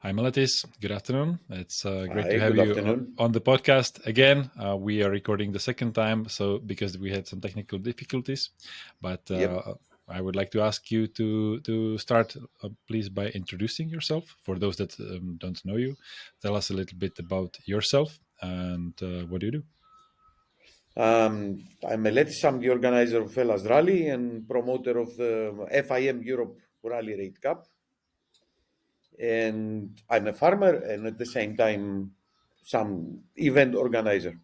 Hi, Meletis. Good afternoon. It's great Hi, to have good you afternoon. on the podcast again. We are recording the second time, so because we had some technical difficulties, but Yep. I would like to ask you to start, please, by introducing yourself. For those that don't know you, tell us a little bit about yourself and what do you do. I'm Meletis. I'm the organizer of Fellas Rally and promoter of the FIM Europe Rally Raid Cup. And I'm a farmer and at the same time, some event organizer.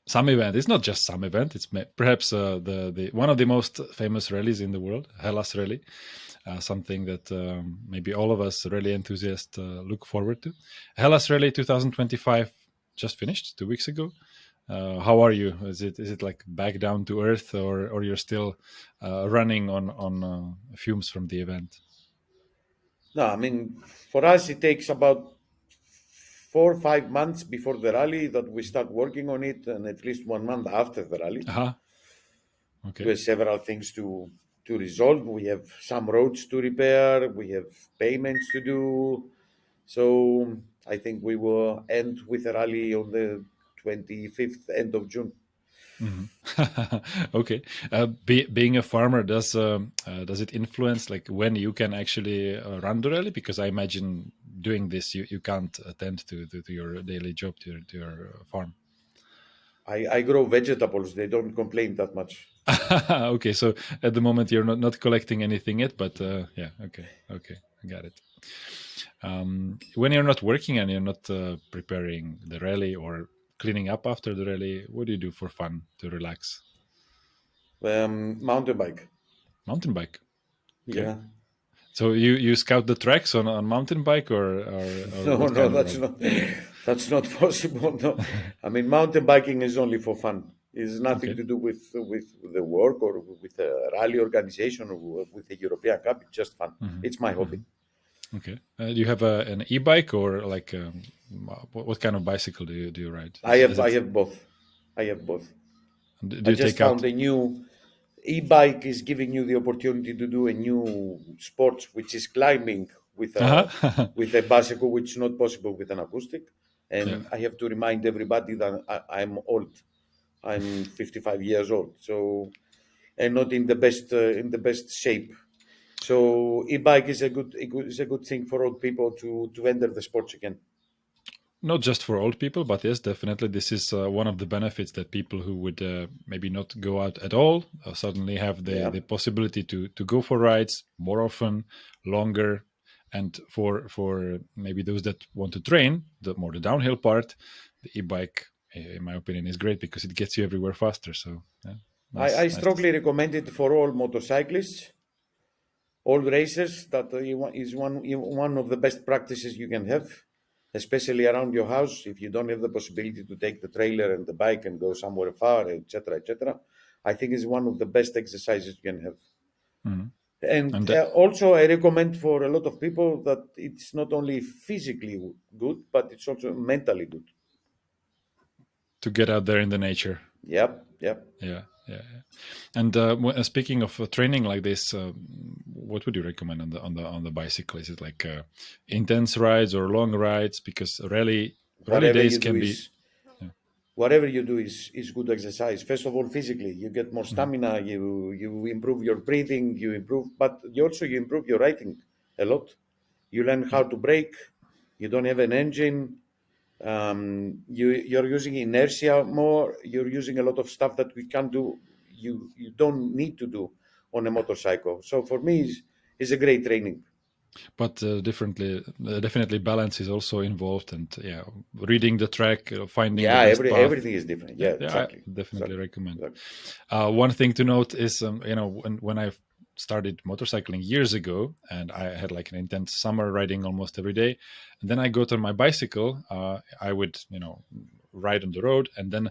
Some event. It's not just some event. It's perhaps the one of the most famous rallies in the world, Hellas Rally. Something that maybe all of us rally enthusiasts look forward to. Hellas Rally 2025 just finished 2 weeks ago. How are you? Is it like back down to earth, or you're still running on fumes from the event? No, I mean, for us, it takes about 4 or 5 months before the rally that we start working on it, and at least 1 month after the rally. Uh-huh. We Okay. have several things to resolve. We have some roads to repair. We have payments to do. So I think we will end with a rally on the 25th, end of June. Mm-hmm. Okay. Being a farmer, does it influence like when you can actually run the rally? Because I imagine doing this, you can't attend to your daily job, to your farm. I grow vegetables. They don't complain that much. Okay, so at the moment you're not collecting anything yet, but yeah, okay, I got it. When you're not working and you're not preparing the rally or cleaning up after the rally, what do you do for fun to relax? Mountain bike. Mountain bike. Okay. Yeah. So you scout the tracks on mountain bike, or No, what no, kind of ride? that's not possible. No, I mean mountain biking is only for fun. It's nothing Okay. to do with the work or with the rally organization or with the European Cup. It's just fun. Hmm. It's my hobby. Hmm. Okay. Do you have an e-bike, or like what kind of bicycle do you ride? I have both. I have both. Do I you just take out? found a new e-bike is giving you the opportunity to do a new sport, which is climbing Uh-huh. with a bicycle, which is not possible with an acoustic. Yeah. And I have to remind everybody that I'm old. I'm 55 years old, so and not in the best shape. So e-bike is a good thing for old people to enter the sports again. Not just for old people, but yes, definitely this is one of the benefits, that people who would maybe not go out at all suddenly have Yeah. the possibility to go for rides more often, longer, and for maybe those that want to train the downhill part, the e-bike, in my opinion, is great because it gets you everywhere faster. So yeah, I nice to see. strongly recommend it for all motorcyclists, all racers. That is one of the best practices you can have, especially around your house. If you don't have the possibility to take the trailer and the bike and go somewhere far, etc., etc., I think it's one of the best exercises you can have. Mhm. And And also, I recommend for a lot of people that it's not only physically good, but it's also mentally good. to get out there in the nature. Yep, yep. Yeah. And speaking of training like this, what would you recommend on the bicycle? Is it like intense rides or long rides? Because rally Whatever days you do can be. is Yeah. whatever you do is good exercise. First of all, physically, you get more Mhm. stamina. You improve your breathing. You improve, but you improve your writing a lot. You learn how to brake. You don't have an engine. You're using inertia more. You're using a lot of stuff that we can't do. You don't need to do on a motorcycle. So for me, is a great training. But definitely balance is also involved, and yeah, reading the track, finding the Yeah, best path. everything is different. Yeah, Yeah, yeah, I exactly, definitely exactly, recommend. exactly. One thing to note is, when I started motorcycling years ago, and I had like an intense summer riding almost every day, and then I got on my bicycle. I would, ride on the road, and then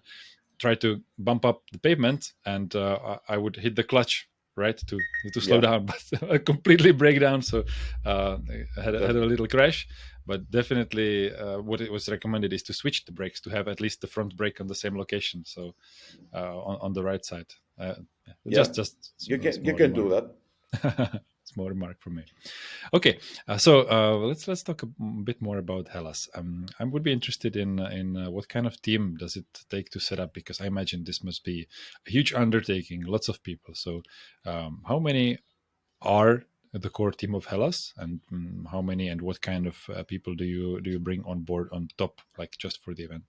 try to bump up the pavement, and I would hit the clutch, right, to slow Yeah, down, but I completely break down. So I had a exactly. little crash. But definitely, what it was recommended is to switch the brakes, to have at least the front brake on the same location, so on the right side. Yeah, Yeah, just you small can do remark. that. small remark from me. Okay, so let's talk a bit more about Hellas. I would be interested in what kind of team does it take to set up, because I imagine this must be a huge undertaking, lots of people. So how many are the core team of Hellas, and how many and what kind of people do you bring on board on top, like just for the event?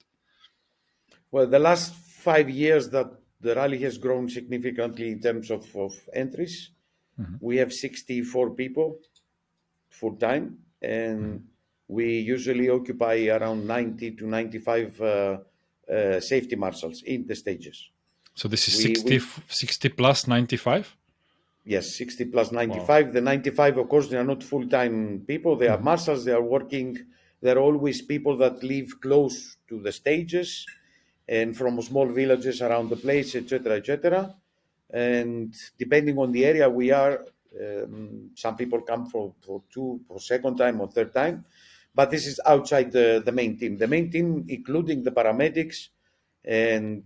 Well, the last 5 years that the rally has grown significantly in terms of entries. We have 64 people full time, and we usually occupy around 90 to 95 safety marshals in the stages. So this is 60 plus 95? Yes, 60 plus 95. Wow. The 95, of course, they are not full-time people. They are marshals. They are working. There are always people that live close to the stages and from small villages around the place, etc., etc. And depending on the area we are, some people come for second time or third time. But this is outside the main team. The main team, including the paramedics and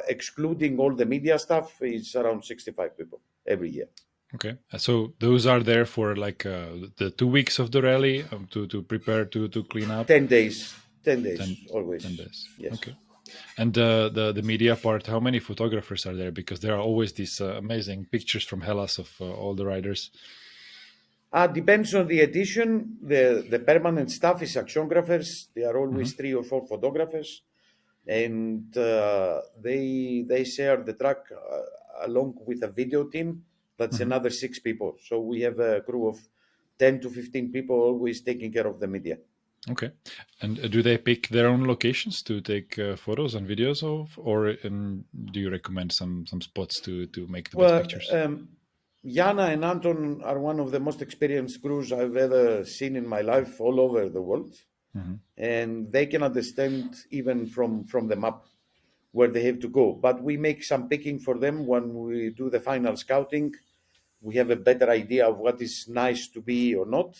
excluding all the media stuff, is around 65 people every year. Okay, so those are there for like the 2 weeks of the rally to prepare to clean up. 10 days, always. 10 days. Yes. Okay. And the media part, how many photographers are there? Because there are always these amazing pictures from Hellas of all the riders. Depends on the edition. The permanent staff is actionographers. There are always 3 or 4 photographers, and they share the track along with a video team. That's another 6 people. So we have a crew of 10 to 15 people always taking care of the media. Okay. And do they pick their own locations to take photos and videos of, or do you recommend some spots to make the best pictures? Jana and Anton are one of the most experienced crews I've ever seen in my life all over the world. And they can understand even from the map where they have to go. But we make some picking for them when we do the final scouting. We have a better idea of what is nice to be or not.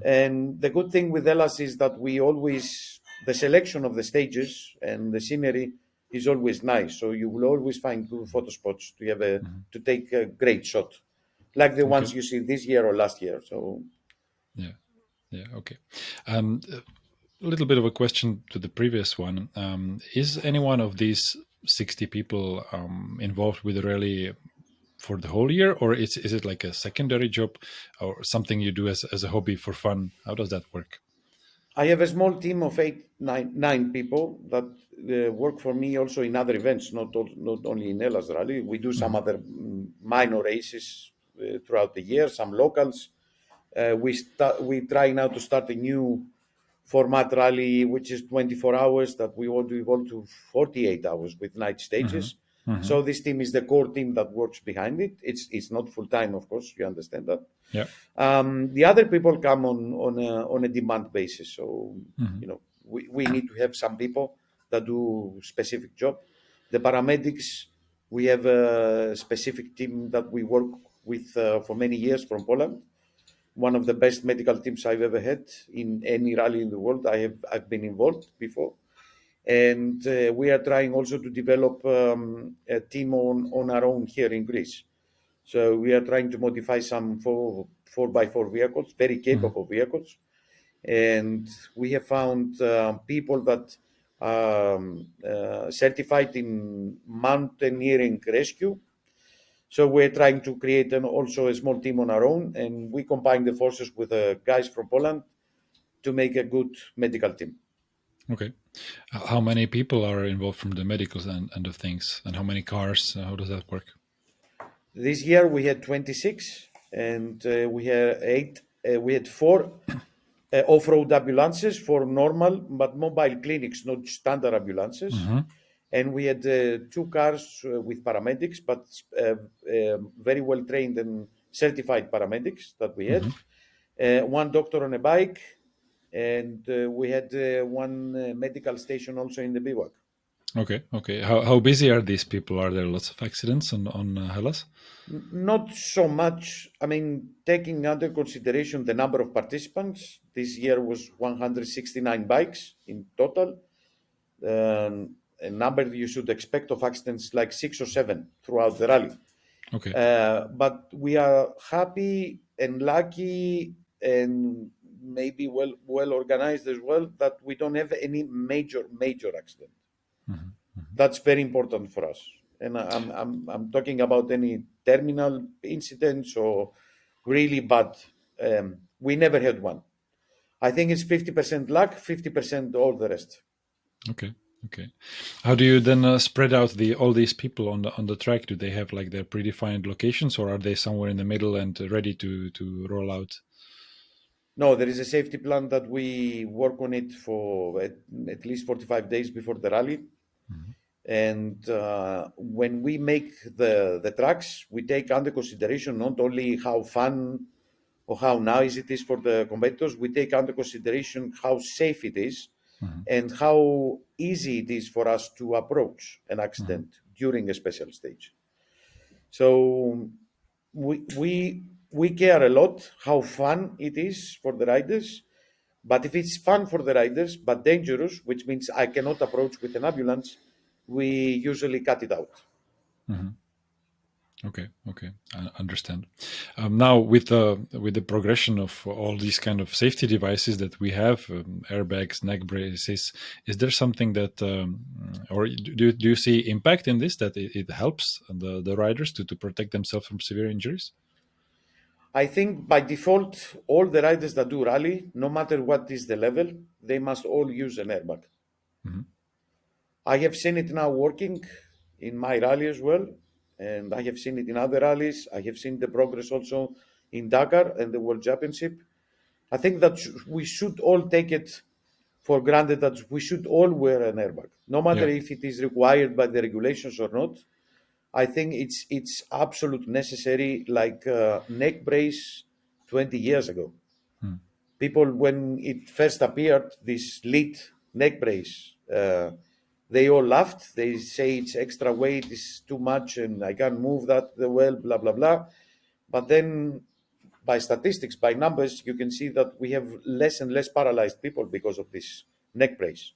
And the good thing with Hellas is that the selection of the stages and the scenery is always nice. So you will always find good photo spots to have to take a great shot, like the ones you see this year or last year. So yeah, okay. A little bit of a question to the previous one. Is any one of these 60 people involved with the rally for the whole year, or is it like a secondary job or something you do as a hobby for fun? How does that work? I have a small team of 9 people that work for me also in other events, not only in Hellas Rally. We do some other minor races throughout the year, some locals. We try now to start a new format rally, which is 24 hours that we want to evolve to 48 hours with night stages. So this team is the core team that works behind it. It's not full time, of course. You understand that. Yeah. The other people come on a demand basis. So we need to have some people that do specific job. The paramedics, we have a specific team that we work with for many years from Poland. One of the best medical teams I've ever had in any rally in the world. I've been involved before. And we are trying also to develop a team on our own here in Greece. So we are trying to modify some 4x4 vehicles, very capable vehicles. And we have found people that are certified in mountaineering rescue. So we're trying to create also a small team on our own, and we combine the forces with guys from Poland to make a good medical team. Okay. How many people are involved from the medical end of things, and how many cars? How does that work? This year we had 26, and we had 8. We had 4 off-road ambulances, 4 normal but mobile clinics, not standard ambulances. And we had 2 cars with paramedics, but very well trained and certified paramedics that we had. 1 doctor on a bike, and we had 1 medical station also in the bivouac. Okay. How busy are these people? Are there lots of accidents on Hellas? Not so much. I mean, taking under consideration the number of participants, this year was 169 bikes in total. A number you should expect of accidents like 6 or 7 throughout the rally. Okay. But we are happy and lucky and maybe well organized as well that we don't have any major accident. That's very important for us. And I'm talking about any terminal incidents or really bad. We never had one. I think it's 50% luck, 50% all the rest. Okay. How do you then spread out all these people on the track? Do they have like their predefined locations, or are they somewhere in the middle and ready to roll out? No, there is a safety plan that we work on it for at least 45 days before the rally. And when we make the tracks, we take under consideration not only how fun or how nice it is for the competitors, we take under consideration how safe it is and how easy it is for us to approach an accident during a special stage. So we care a lot how fun it is for the riders. But if it's fun for the riders but dangerous, which means I cannot approach with an ambulance, we usually cut it out. Okay, I understand. Now, with the progression of all these kind of safety devices that we have, airbags, neck braces, is there something that, or do you see impact in this, that it helps the riders to protect themselves from severe injuries? I think by default, all the riders that do rally, no matter what is the level, they must all use an airbag. I have seen it now working in my rally as well, and I have seen it in other rallies. I have seen the progress also in Dakar and the World Championship. I think that we should all take it for granted that we should all wear an airbag, no matter if it is required by the regulations or not. I think it's absolute necessary, like neck brace 20 years ago. People, when it first appeared, this lead neck brace, they all laughed. They say it's extra weight, it's too much, and I can't move that well, blah, blah, blah. But then by statistics, by numbers, you can see that we have less and less paralyzed people because of this neck brace.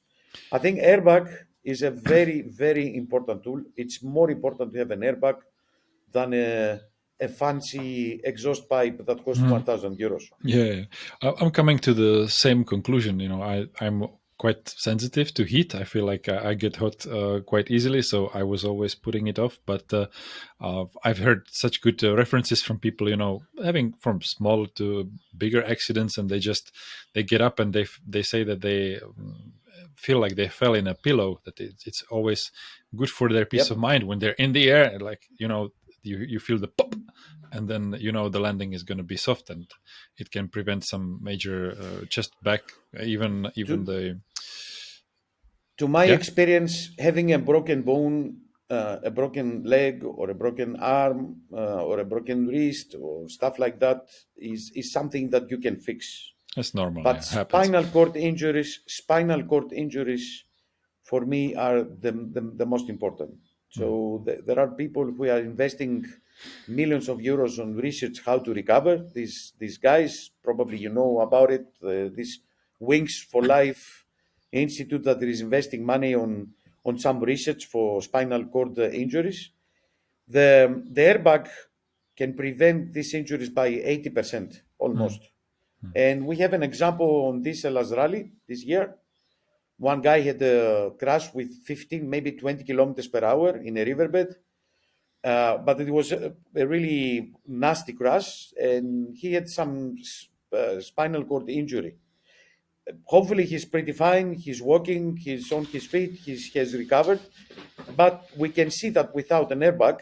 I think airbag is a very, very important tool. It's more important to have an airbag than a fancy exhaust pipe that costs 1,000 euros. Yeah, I'm coming to the same conclusion. I'm quite sensitive to heat. I feel like I get hot quite easily, so I was always putting it off. But I've heard such good references from people, having from small to bigger accidents, and they get up and they say that they feel like they fell in a pillow. That it's always good for their peace of mind when they're in the air, like you feel the pop, and then the landing is going to be soft, and it can prevent some major chest back, even the. To my experience, having a broken bone, a broken leg, or a broken arm, or a broken wrist, or stuff like that is something that you can fix. That's normal. But spinal cord injuries, for me are the most important. So there are people who are investing millions of euros on research how to recover. These guys, probably you know about it. This Wings for Life institute that is investing money on some research for spinal cord injuries. The airbag can prevent these injuries by 80% almost. And we have an example on this last rally this year. One guy had a crash with 15, maybe 20 kilometers per hour in a riverbed. But it was a really nasty crash, and he had some spinal cord injury. Hopefully, he's pretty fine. He's walking. He's on his feet. He has recovered. But we can see that without an airbag,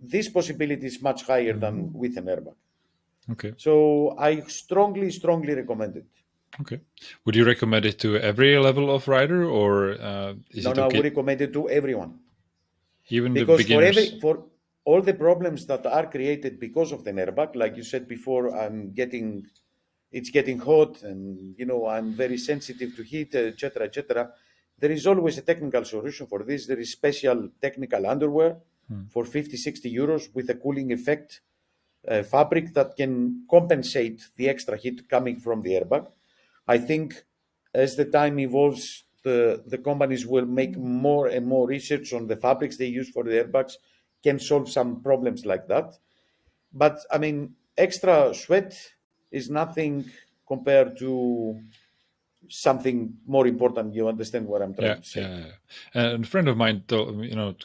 this possibility is much higher than with an airbag. Okay. So I strongly recommend it. Okay. Would you recommend it to every level of rider, or is it okay? No, we recommend it to everyone. Even because the beginners? for all the problems that are created because of the airbag, like you said before, it's getting hot, and I'm very sensitive to heat, etc., etc. There is always a technical solution for this. There is special technical underwear for 50, 60 euros with a cooling effect fabric that can compensate the extra heat coming from the airbag. I think as the time evolves, the companies will make more and more research on the fabrics they use for the airbags can solve some problems like that. But I mean, extra sweat is nothing compared to something more important. You understand what I'm trying to say? Yeah. And a friend of mine,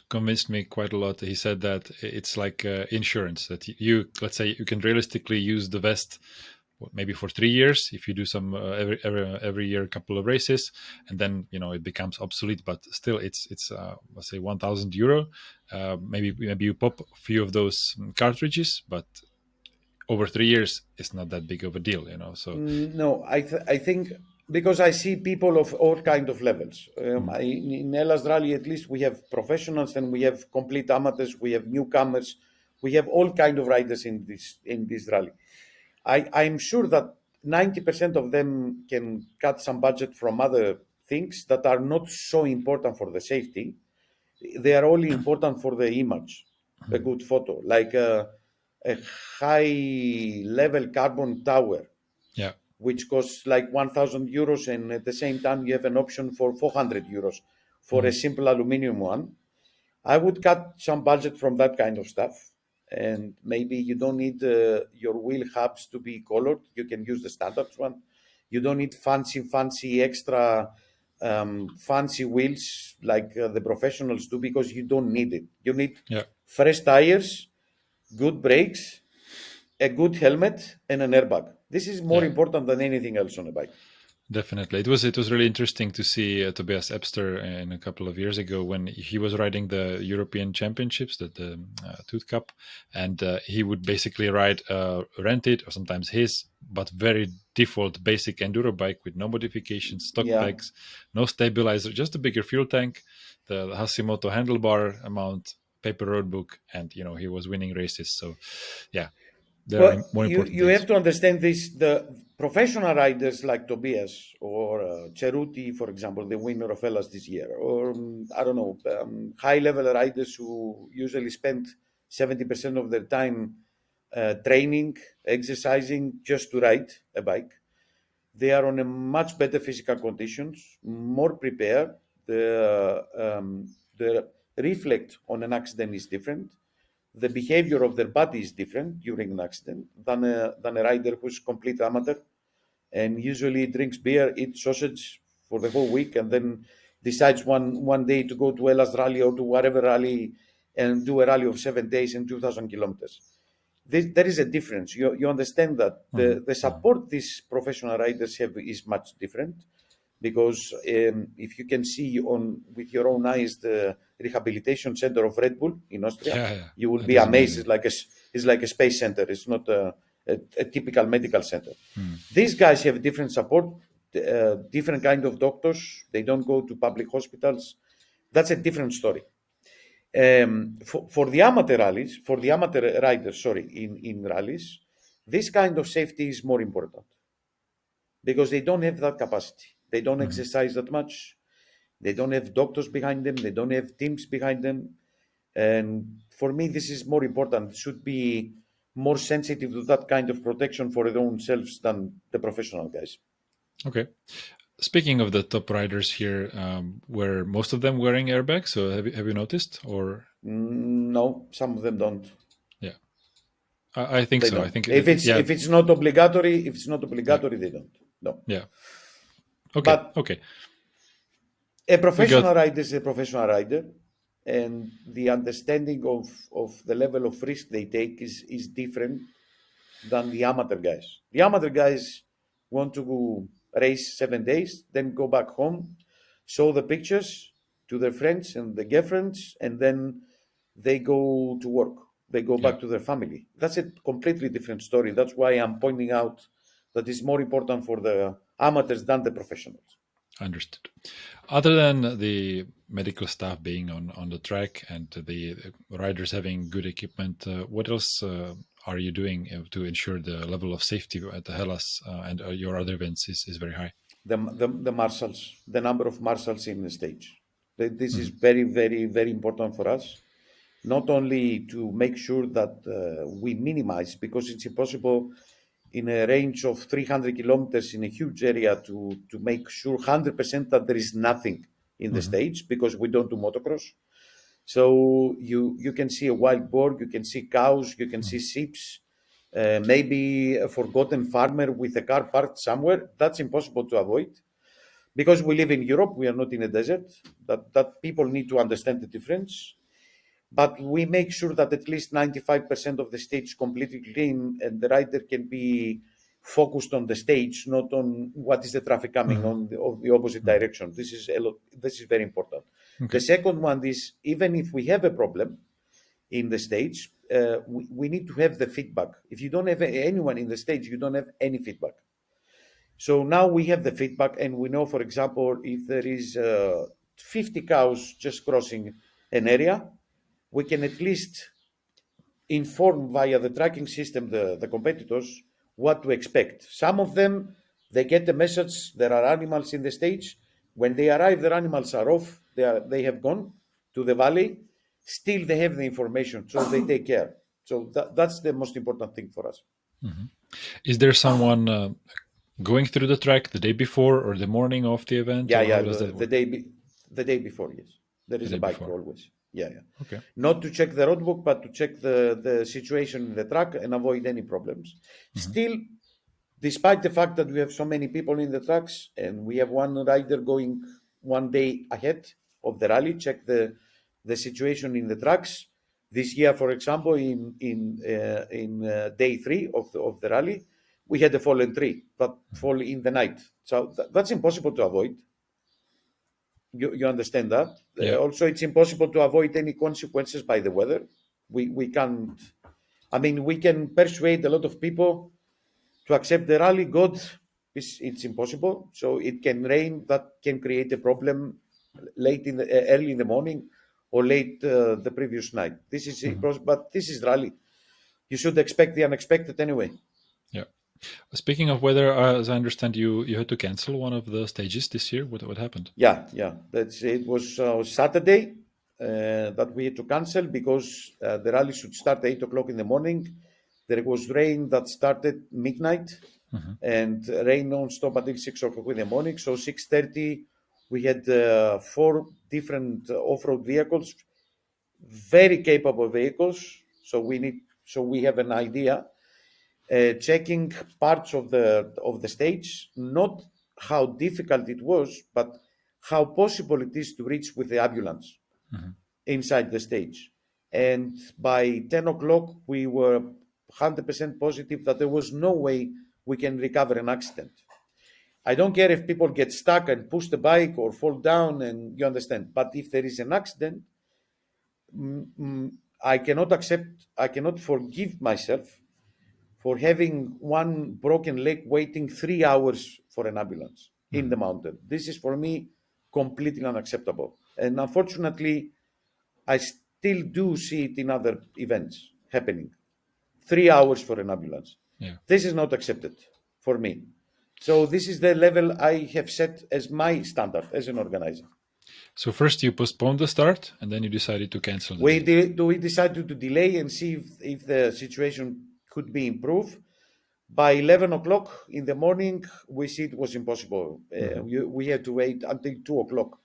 convinced me quite a lot. He said that it's like insurance, that let's say, you can realistically use the vest maybe for 3 years if you do some every year a couple of races, and then it becomes obsolete. But still, it's let's say €1,000. Maybe you pop a few of those cartridges, but over 3 years, it's not that big of a deal, So No, I think, because I see people of all kind of levels. In Hellas Rally, at least, we have professionals and we have complete amateurs, we have newcomers, we have all kind of riders in this rally. I'm sure that 90% of them can cut some budget from other things that are not so important for the safety. They are only important for the image, a good photo, like a high-level carbon tower, which costs like €1,000, and at the same time you have an option for €400 for a simple aluminium one. I would cut some budget from that kind of stuff. And maybe you don't need your wheel hubs to be colored. You can use the standard one. You don't need fancy extra fancy wheels like the professionals do, because you don't need it. You need fresh tires, good brakes, a good helmet, and an airbag. This is more important than anything else on a bike. Definitely. It was really interesting to see Tobias Ebster in a couple of years ago when he was riding the European Championships, the Tooth Cup, and he would basically ride rented or sometimes his, but very default basic enduro bike with no modifications, stock pegs, no stabilizer, just a bigger fuel tank, the Hashimoto handlebar mount, paper roadbook, and he was winning races. So you have to understand this. The professional riders like Tobias or Ceruti, for example, the winner of Hellas this year, or I don't know, high-level riders who usually spend 70% of their time training, exercising just to ride a bike. They are on a much better physical conditions, more prepared. The reflect on an accident is different. The behavior of their body is different during an accident than a rider who's complete amateur and usually drinks beer, eats sausage for the whole week, and then decides one day to go to Hellas Rally or to whatever rally and do a rally of 7 days and 2,000 kilometers. There is a difference. You understand that the support these professional riders have is much different, because if you can see with your own eyes the rehabilitation center of Red Bull in Austria, you will be amazed. It's like a space center. It's not a typical medical center. These guys have different support, different kind of doctors. They don't go to public hospitals. That's a different story. For the amateur rallies, for the amateur riders, in rallies, this kind of safety is more important because they don't have that capacity. They don't exercise that much. They don't have doctors behind them. They don't have teams behind them. And for me, this is more important. They should be more sensitive to that kind of protection for their own selves than the professional guys. Okay. Speaking of the top riders here, were most of them wearing airbags? So have you noticed? Or no, some of them don't. Yeah, I think so. Don't. I think if it's not obligatory, they don't. No. Yeah. Okay. Okay. A professional rider is a professional rider, and the understanding of the level of risk they take is different than the amateur guys. The amateur guys want to go race 7 days, then go back home, show the pictures to their friends and the girlfriends, and then they go to work. They go back to their family. That's a completely different story. That's why I'm pointing out that it's more important for the amateurs than the professionals. Understood. Other than the medical staff being on the track and the riders having good equipment, what else are you doing to ensure the level of safety at the Hellas and your other events is very high? The marshals, the number of marshals in the stage. This is very, very, very important for us. Not only to make sure that we minimize, because it's impossible in a range of 300 kilometers in a huge area to make sure 100% that there is nothing in the stage, because we don't do motocross. So you can see a wild boar, you can see cows, you can see sheep, maybe a forgotten farmer with a car parked somewhere. That's impossible to avoid. Because we live in Europe, we are not in a desert. That people need to understand the difference. But we make sure that at least 95% of the stage is completely clean, and the rider can be focused on the stage, not on what is the traffic coming on the opposite direction. This is very important. Okay. The second one is, even if we have a problem in the stage, we need to have the feedback. If you don't have anyone in the stage, you don't have any feedback. So now we have the feedback, and we know, for example, if there is 50 cows just crossing an area, we can at least inform via the tracking system the competitors what to expect. Some of them, they get the message there are animals in the stage. When they arrive, their animals are off. They have gone to the valley. Still, they have the information, so they take care. So that's the most important thing for us. Is there someone going through the track the day before or the morning of the event? Yeah. The day before, yes. There is a bike before. always. Yeah. Okay. Not to check the roadbook, but to check the situation in the track and avoid any problems. Still, despite the fact that we have so many people in the tracks and we have one rider going one day ahead of the rally, check the situation in the tracks. This year, for example, in day 3 of the rally, we had a fallen tree, but fall in the night. So that's impossible to avoid. You understand that? Yeah. Also, it's impossible to avoid any consequences by the weather. We can't. I mean, we can persuade a lot of people to accept the rally. God, it's impossible. So it can rain. That can create a problem early in the morning or late the previous night. This is but this is rally. You should expect the unexpected anyway. Yeah. Speaking of weather, as I understand, you had to cancel one of the stages this year. What happened? Yeah. It was Saturday that we had to cancel because the rally should start at 8 o'clock in the morning. There was rain that started midnight and rain non-stop until 6 o'clock in the morning. So 6:30, we had 4 different off-road vehicles, very capable vehicles. So we have an idea. Checking parts of the stage, not how difficult it was, but how possible it is to reach with the ambulance inside the stage. And by 10 o'clock, we were 100% positive that there was no way we can recover an accident. I don't care if people get stuck and push the bike or fall down, and you understand. But if there is an accident, I cannot forgive myself for having one broken leg waiting 3 hours for an ambulance in the mountain. This is for me completely unacceptable. And unfortunately, I still do see it in other events happening. 3 hours for an ambulance. Yeah. This is not accepted for me. So this is the level I have set as my standard as an organizer. So first you postponed the start and then you decided to cancel. We decided to delay and see if the situation could be improved. By 11 o'clock in the morning, we see it was impossible. We had to wait until 2 o'clock.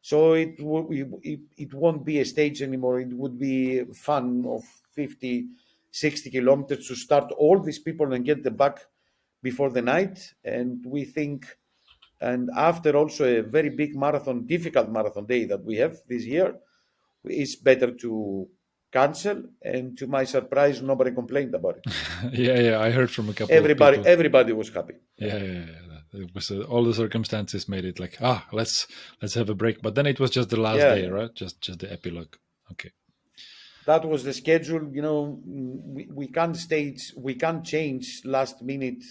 So it won't be a stage anymore. It would be fun of 50, 60 kilometers to start all these people and get them back before the night. And we think, and after also a very big marathon, difficult marathon day that we have this year, it's better to cancel, and to my surprise, nobody complained about it. Yeah, I heard from a couple of people. Everybody was happy. Yeah. It was all the circumstances made it like, let's have a break. But then it was just the last day, right? Just the epilogue. Okay. That was the schedule. You know, we can't change last minute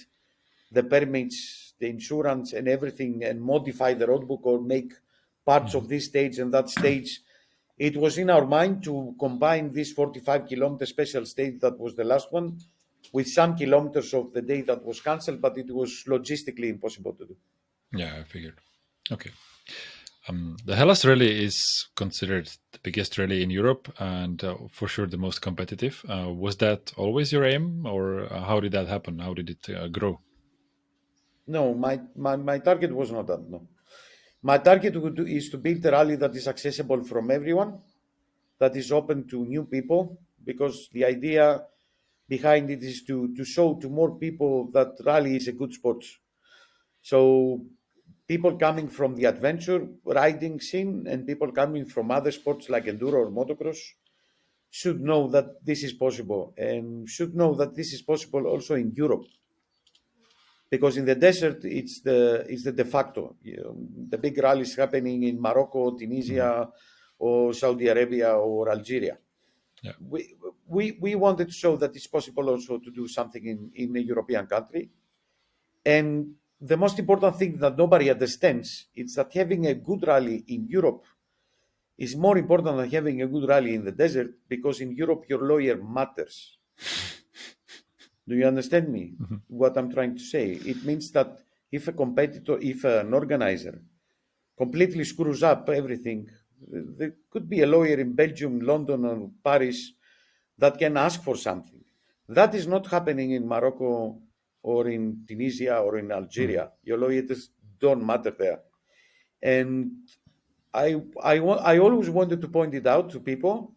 the permits, the insurance, and everything, and modify the roadbook or make parts of this stage and that stage. It was in our mind to combine this 45-kilometer special stage that was the last one with some kilometers of the day that was cancelled, but it was logistically impossible to do. Yeah, I figured. Okay. The Hellas Rally is considered the biggest rally in Europe and for sure the most competitive. Was that always your aim, or how did that happen? How did it grow? No, my target was not that, no. My target is to build a rally that is accessible from everyone, that is open to new people, because the idea behind it is to show to more people that rally is a good sport. So people coming from the adventure riding scene and people coming from other sports like enduro or motocross should know that this is possible, and should know that this is possible also in Europe. Because in the desert, it's the de facto. The big rallies happening in Morocco, Tunisia, or Saudi Arabia or Algeria. Yeah. We wanted to show that it's possible also to do something in a European country. And the most important thing that nobody understands is that having a good rally in Europe is more important than having a good rally in the desert, because in Europe your lawyer matters. Do you understand me? What I'm trying to say? It means that if a competitor, if an organizer completely screws up everything, there could be a lawyer in Belgium, London, or Paris that can ask for something. That is not happening in Morocco or in Tunisia or in Algeria. Your lawyers don't matter there. And I always wanted to point it out to people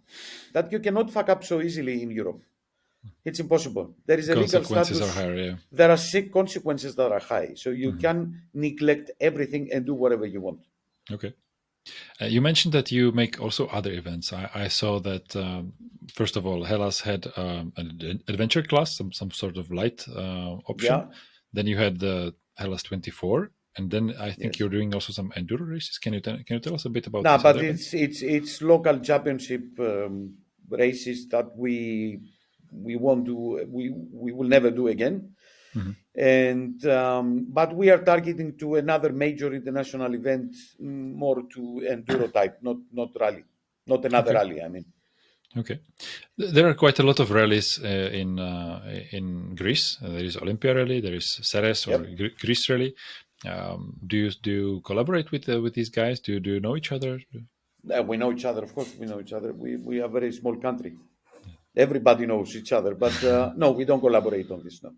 that you cannot fuck up so easily in Europe. It's impossible. There is a legal Consequences status. are higher, yeah. There are consequences that are high. So you can neglect everything and do whatever you want. Okay. You mentioned that you make also other events. I saw that, first of all, Hellas had an adventure class, some sort of light option. Yeah. Then you had the Hellas 24. And then I think Yes. you're doing also some enduro races. Can you tell us a bit about No, these but other events? it's local championship races that we won't do. We will never do again. And but we are targeting to another major international event, more to enduro type, not rally, not another rally. I mean. Okay, there are quite a lot of rallies in Greece. There is Olympia Rally, there is Ceres or Greece Rally. Do you collaborate with these guys? Do you know each other? We know each other, of course. We know each other. We are a very small country. Everybody knows each other, but no, we don't collaborate on this. No.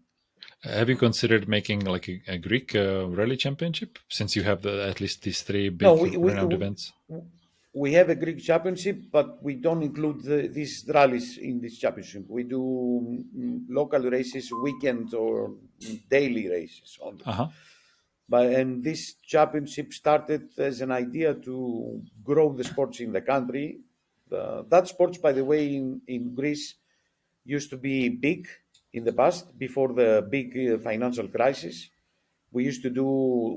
Have you considered making like a Greek rally championship, since you have at least these three big renowned events? We have a Greek championship, but we don't include these rallies in this championship. We do local races, weekend or daily races only. And this championship started as an idea to grow the sports in the country. That sports, by the way, in Greece used to be big in the past, before the big financial crisis. We used to do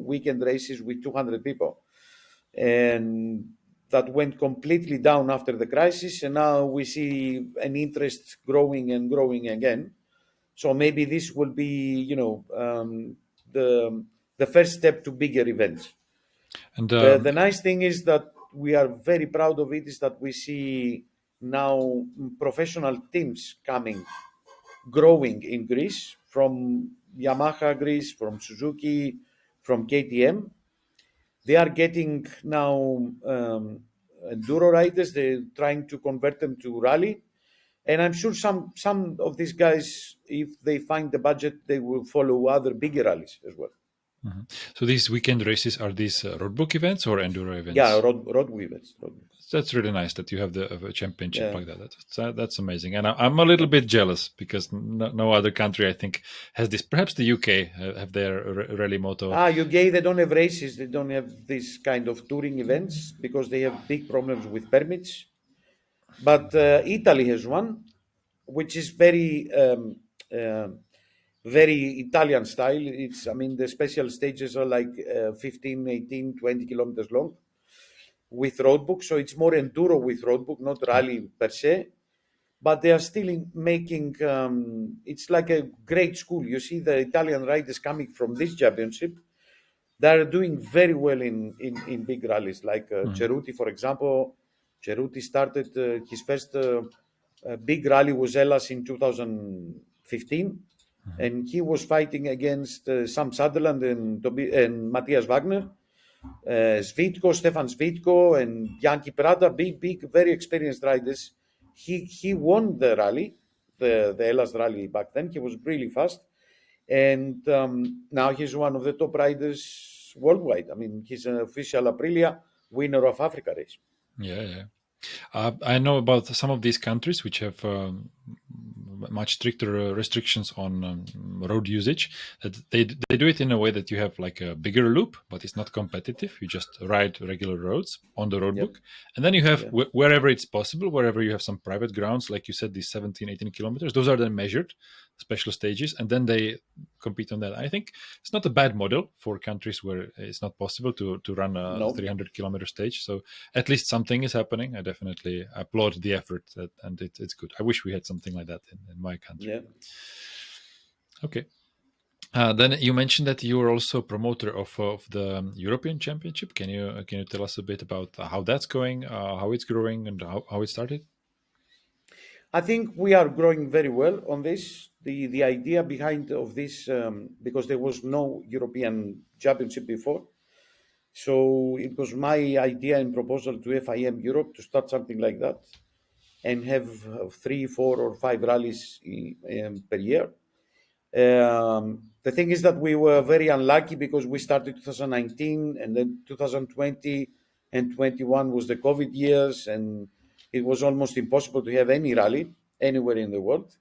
weekend races with 200 people. And that went completely down after the crisis. And now we see an interest growing and growing again. So maybe this will be, the first step to bigger events. And the nice thing is that we are very proud of it, is that we see now professional teams growing in Greece, from Yamaha Greece, from Suzuki, from KTM. They are getting now enduro riders. They're trying to convert them to rally. And I'm sure some of these guys, if they find the budget, they will follow other bigger rallies as well. So these weekend races, are these roadbook events or enduro events? Yeah, roadbook events. That's really nice that you have a championship like that. That's amazing. And I'm a little bit jealous, because no other country, I think, has this. Perhaps the UK have their rally moto. UK, they don't have races. They don't have this kind of touring events, because they have big problems with permits. But Italy has one, which is very Italian style. The special stages are like 15, 18, 20 kilometers long with roadbook. So it's more enduro with roadbook, not rally per se. But they are still making, it's like a great school. You see the Italian riders coming from this championship. They are doing very well in big rallies, like Ceruti, for example. Ceruti started his first big rally was Hellas in 2015. And he was fighting against Sam Sutherland and Matthias Wagner, Stefan Svitko, and Yankee Prada, big, very experienced riders. He won the rally, the Hellas rally back then. He was really fast. And now he's one of the top riders worldwide. He's an official Aprilia winner of Africa race. Yeah. I know about some of these countries which have much stricter restrictions on road usage. That they do it in a way that you have like a bigger loop, but it's not competitive. You just ride regular roads on the roadbook. And then you have wherever it's possible, wherever you have some private grounds, like you said, these 17, 18 kilometers, those are then measured, special stages, and then they compete on that. I think it's not a bad model for countries where it's not possible to run a 300 kilometer stage. So at least something is happening. I definitely applaud the effort, and it's good. I wish we had something like that in my country. Yeah. Okay. Then you mentioned that you are also a promoter of the European Championship. Can you tell us a bit about how that's going, how it's growing, and how it started? I think we are growing very well on this. The idea behind of this, because there was no European Championship before, so it was my idea and proposal to FIM Europe to start something like that and have 3, 4, or 5 rallies per year. The thing is that we were very unlucky because we started 2019 and then 2020 and 21 was the COVID years, and it was almost impossible to have any rally anywhere in the world.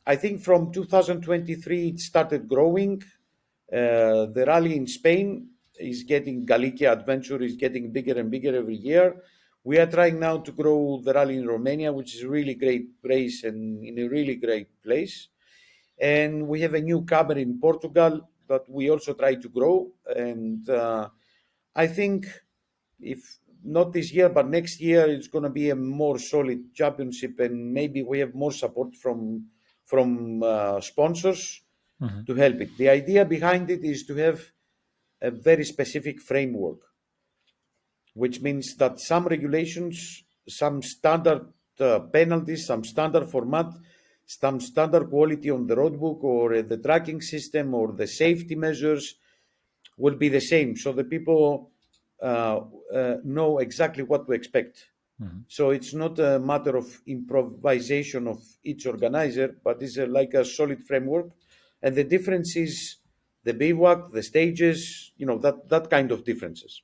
I think from 2023 it started growing. The rally in Spain is getting, Galicia Adventure is getting bigger and bigger every year. We are trying now to grow the rally in Romania, which is a really great race and in a really great place. And we have a new cover in Portugal that we also try to grow. And I think if not this year, but next year, it's going to be a more solid championship, and maybe we have more support from sponsors to help it. The idea behind it is to have a very specific framework, which means that some regulations, some standard penalties, some standard format, some standard quality on the roadbook or the tracking system or the safety measures will be the same, so the people know exactly what to expect. So it's not a matter of improvisation of each organizer, but it's like a solid framework. And the difference is the bivouac, the stages, that kind of differences.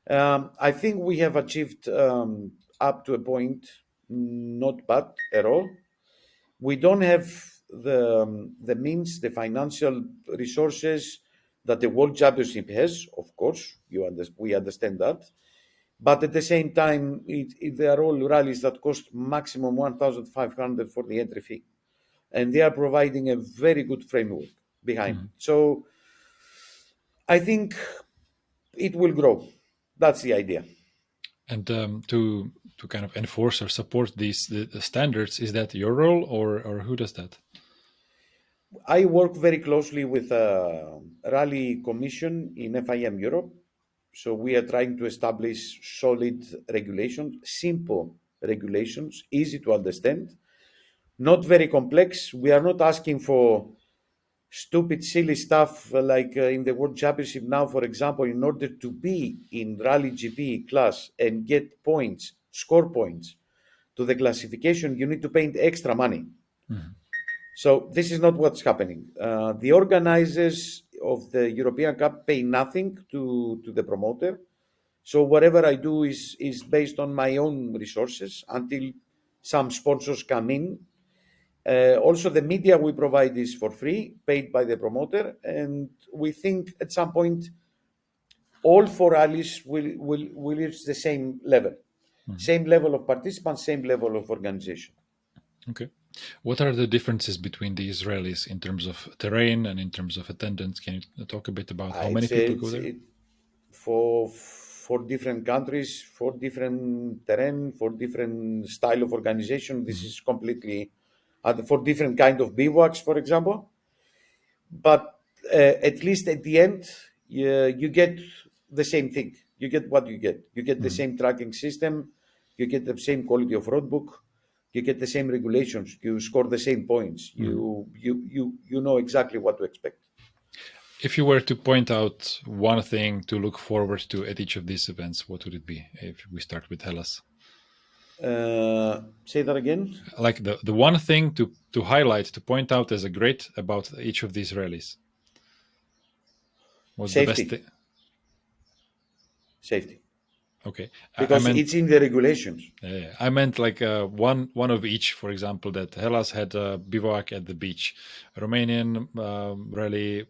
I think we have achieved up to a point not bad at all. We don't have the means, the financial resources that the World Championship has, of course, we understand that. But at the same time, they are all rallies that cost maximum 1,500 for the entry fee. And they are providing a very good framework behind. So I think it will grow. That's the idea. And to kind of enforce or support the standards, is that your role or who does that? I work very closely with a rally commission in FIM Europe. So we are trying to establish solid regulations, simple regulations, easy to understand, not very complex. We are not asking for stupid, silly stuff like in the World Championship now, for example. In order to be in Rally GP class and get points, score points to the classification, you need to pay extra money. So this is not what's happening. The organizers of the European Cup pay nothing to the promoter. So whatever I do is based on my own resources until some sponsors come in. Also, the media we provide is for free, paid by the promoter. And we think at some point, all 4 rallies will reach the same level. Same level of participants, same level of organization. Okay. What are the differences between these rallies in terms of terrain and in terms of attendance? Can you talk a bit about how many people go there? For different countries, for different terrain, for different style of organization, this is completely for different kind of bivouacs, for example. But at least at the end, you get the same thing. You get what you get. You get the same tracking system. You get the same quality of roadbook. You get the same regulations. You score the same points. You know exactly what to expect. If you were to point out one thing to look forward to at each of these events, what would it be? If we start with Hellas. Say that again. Like the one thing to highlight, to point out as a great about each of these rallies. What's Safety. the best thing? Safety. Okay. because it's in the regulations. I meant like one of each. For example, that Hellas had a bivouac at the beach. Romanian rally,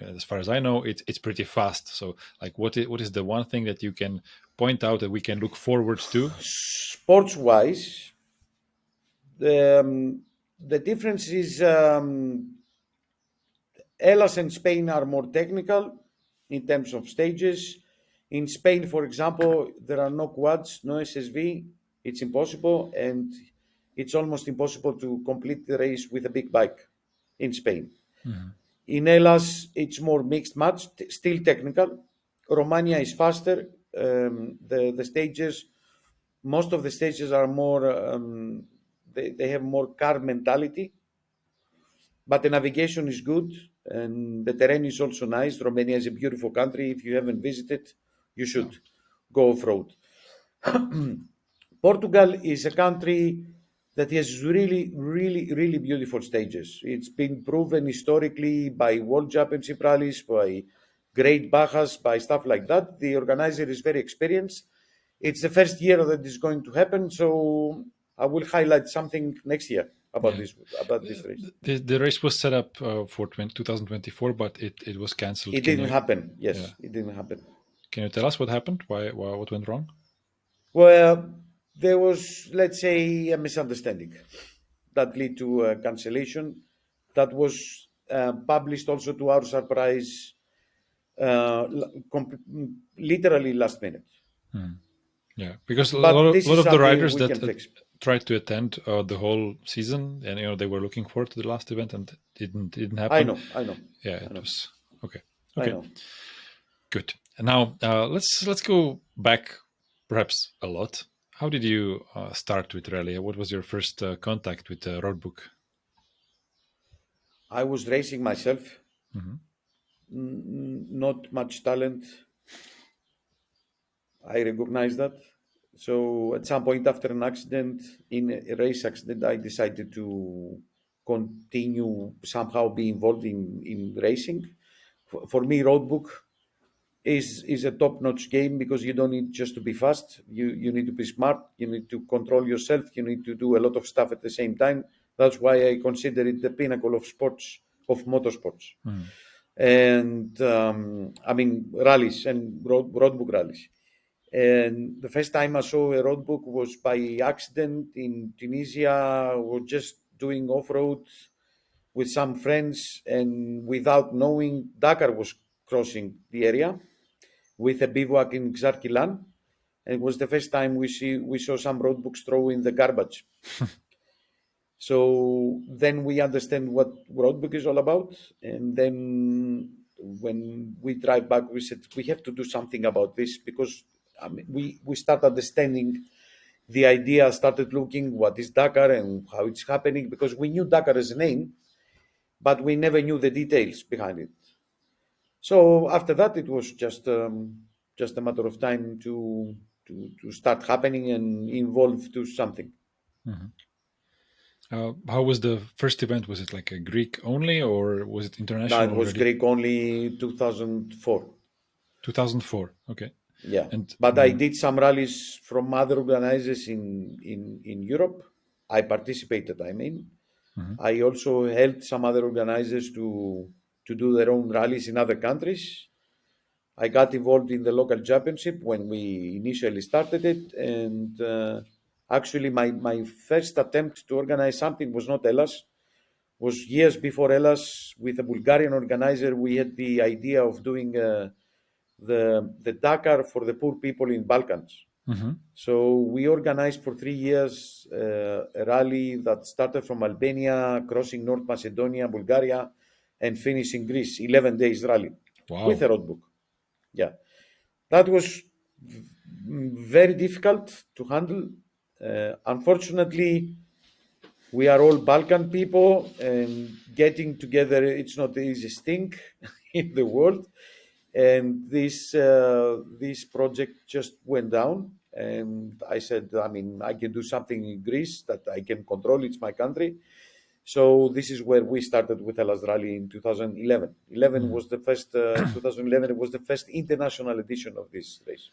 as far as I know, it's pretty fast. So, like, what is the one thing that you can point out that we can look forward to? Sports-wise, the difference is Hellas and Spain are more technical in terms of stages. In Spain, for example, there are no quads, no SSV. It's impossible, and it's almost impossible to complete the race with a big bike in Spain. Mm-hmm. In Hellas, it's more mixed match, still technical. Romania is faster. The stages, most of the stages are more, they have more car mentality, but the navigation is good and the terrain is also nice. Romania is a beautiful country. If you haven't visited, you should go off-road. Portugal is a country that has really, really, really beautiful stages. It's been proven historically by World Championship rallies, by great Bajas, by stuff like that. The organizer is very experienced. It's the first year that is going to happen, so I will highlight something next year about this race. The race was set up for 2024, but it was cancelled. It didn't happen. Yes, it didn't happen. Can you tell us what happened? Why what went wrong? Well, there was, let's say, a misunderstanding that led to a cancellation. That was published also to our surprise, literally last minute. Yeah, because a lot of the riders that tried to attend the whole season, and they were looking forward to the last event, and it didn't happen. I know. Yeah, it was okay. I know. Good. And now let's go back, perhaps a lot. How did you start with rally? What was your first contact with Roadbook? I was racing myself. Mm-hmm. Not much talent. I recognize that. So at some point after an accident, in a race accident, I decided to continue somehow be involved in racing. For me, Roadbook is a top-notch game because you don't need just to be fast. You need to be smart. You need to control yourself. You need to do a lot of stuff at the same time. That's why I consider it the pinnacle of sports, of motorsports. And I mean, rallies and roadbook rallies. And the first time I saw a roadbook was by accident in Tunisia. I was just doing off-road with some friends, and without knowing, Dakar was crossing the area with a bivouac in Xarkilan. And it was the first time we saw some roadbooks throw in the garbage. So then we understand what roadbook is all about. And then when we drive back, we said, we have to do something about this because we start understanding the idea, started looking what is Dakar and how it's happening, because we knew Dakar as a name, but we never knew the details behind it. So after that, it was just a matter of time to start happening and evolve to something. Mm-hmm. How was the first event? Was it like a Greek only, or was it international? No, it was Greek only. 2004. 2004. Okay. Yeah, but I did some rallies from other organizers in Europe. I participated. I mean, I also helped some other organizers to do their own rallies in other countries. I got involved in the local championship when we initially started it, and actually my first attempt to organize something was not Hellas. Was years before Hellas. With a Bulgarian organizer, we had the idea of doing the Dakar for the poor people in Balkans. So we organized for 3 years a rally that started from Albania, crossing North Macedonia, Bulgaria, and finished in Greece. 11 days rally. Wow. With a roadbook. Yeah, that was very difficult to handle. Unfortunately, we are all Balkan people, and getting together, it's not the easiest thing in the world. And this project just went down, and I said, I mean, I can do something in Greece that I can control. It's my country. So this is where we started with Hellas Rally in 2011. 2011 was the first international edition of this race.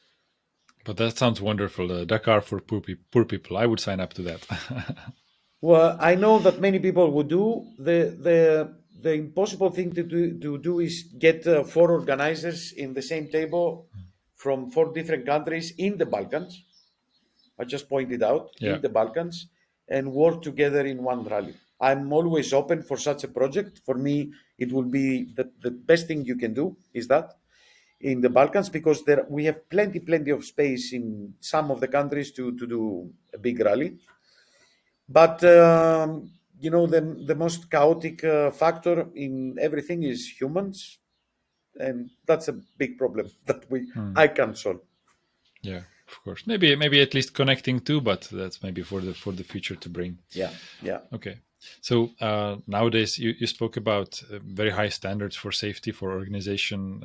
But that sounds wonderful. Dakar for poor people. I would sign up to that. Well, I know that many people would do. The impossible thing to do is get 4 organizers in the same table from 4 different countries in the Balkans. I just pointed out in the Balkans and work together in one rally. I'm always open for such a project. For me, it will be the best thing you can do is that in the Balkans, because we have plenty of space in some of the countries to do a big rally. But the most chaotic factor in everything is humans, and that's a big problem that I can't solve. Yeah, of course. Maybe at least connecting too, but that's maybe for the future to bring. Yeah. Okay. So nowadays you spoke about very high standards for safety, for organization,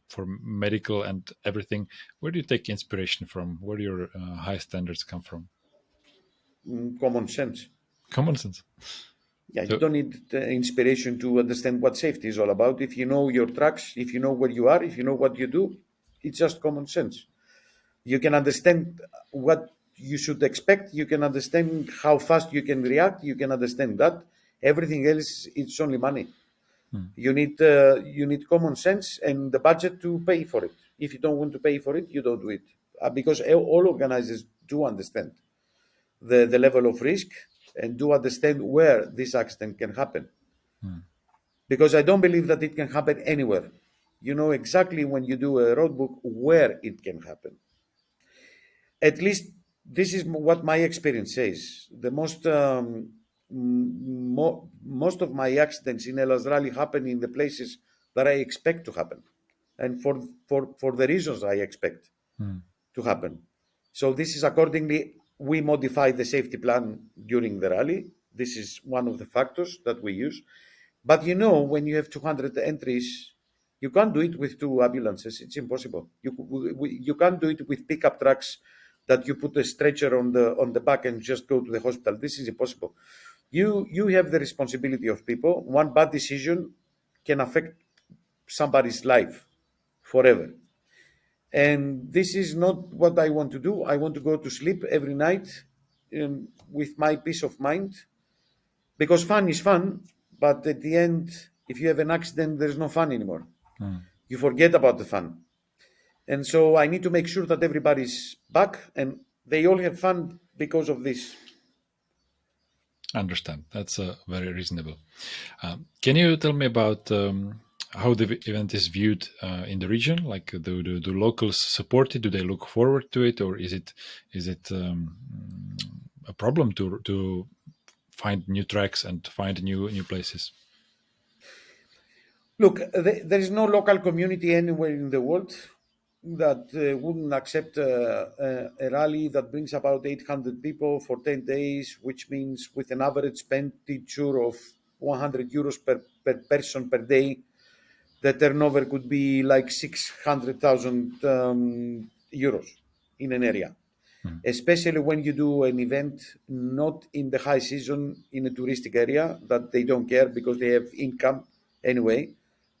for medical and everything. Where do you take inspiration from? Where do your high standards come from? Common sense. Common sense. Yeah, you don't need inspiration to understand what safety is all about. If you know your tracks, if you know where you are, if you know what you do, it's just common sense. You can understand what you should expect. You can understand how fast you can react. You can understand that. Everything else, it's only money. You need common sense and the budget to pay for it. If you don't want to pay for it, you don't do it. Because all organizers do understand the level of risk and do understand where this accident can happen. Because I don't believe that it can happen anywhere. You know exactly when you do a roadbook where it can happen. At least this is what my experience says. The most of my accidents in Hellas Rally happen in the places that I expect to happen, and for the reasons I expect to happen. So this is accordingly, we modify the safety plan during the rally. This is one of the factors that we use. But when you have 200 entries, you can't do it with 2 ambulances. It's impossible. You can't do it with pickup trucks that you put a stretcher on the back and just go to the hospital. This is impossible. You have the responsibility of people. One bad decision can affect somebody's life forever. And this is not what I want to do. I want to go to sleep every night with my peace of mind, because fun is fun, but at the end, if you have an accident, there's no fun anymore. You forget about the fun. And so I need to make sure that everybody's back and they all have fun because of this. Understand. That's very reasonable. Can you tell me about how the event is viewed in the region? Like, do locals support it? Do they look forward to it, or is it a problem to find new tracks and find new places? Look, there is no local community anywhere in the world that wouldn't accept a rally that brings about 800 people for 10 days, which means with an average expenditure of 100 euros per person per day, the turnover could be like 600,000 euros in an area. Especially when you do an event not in the high season in a touristic area that they don't care because they have income anyway.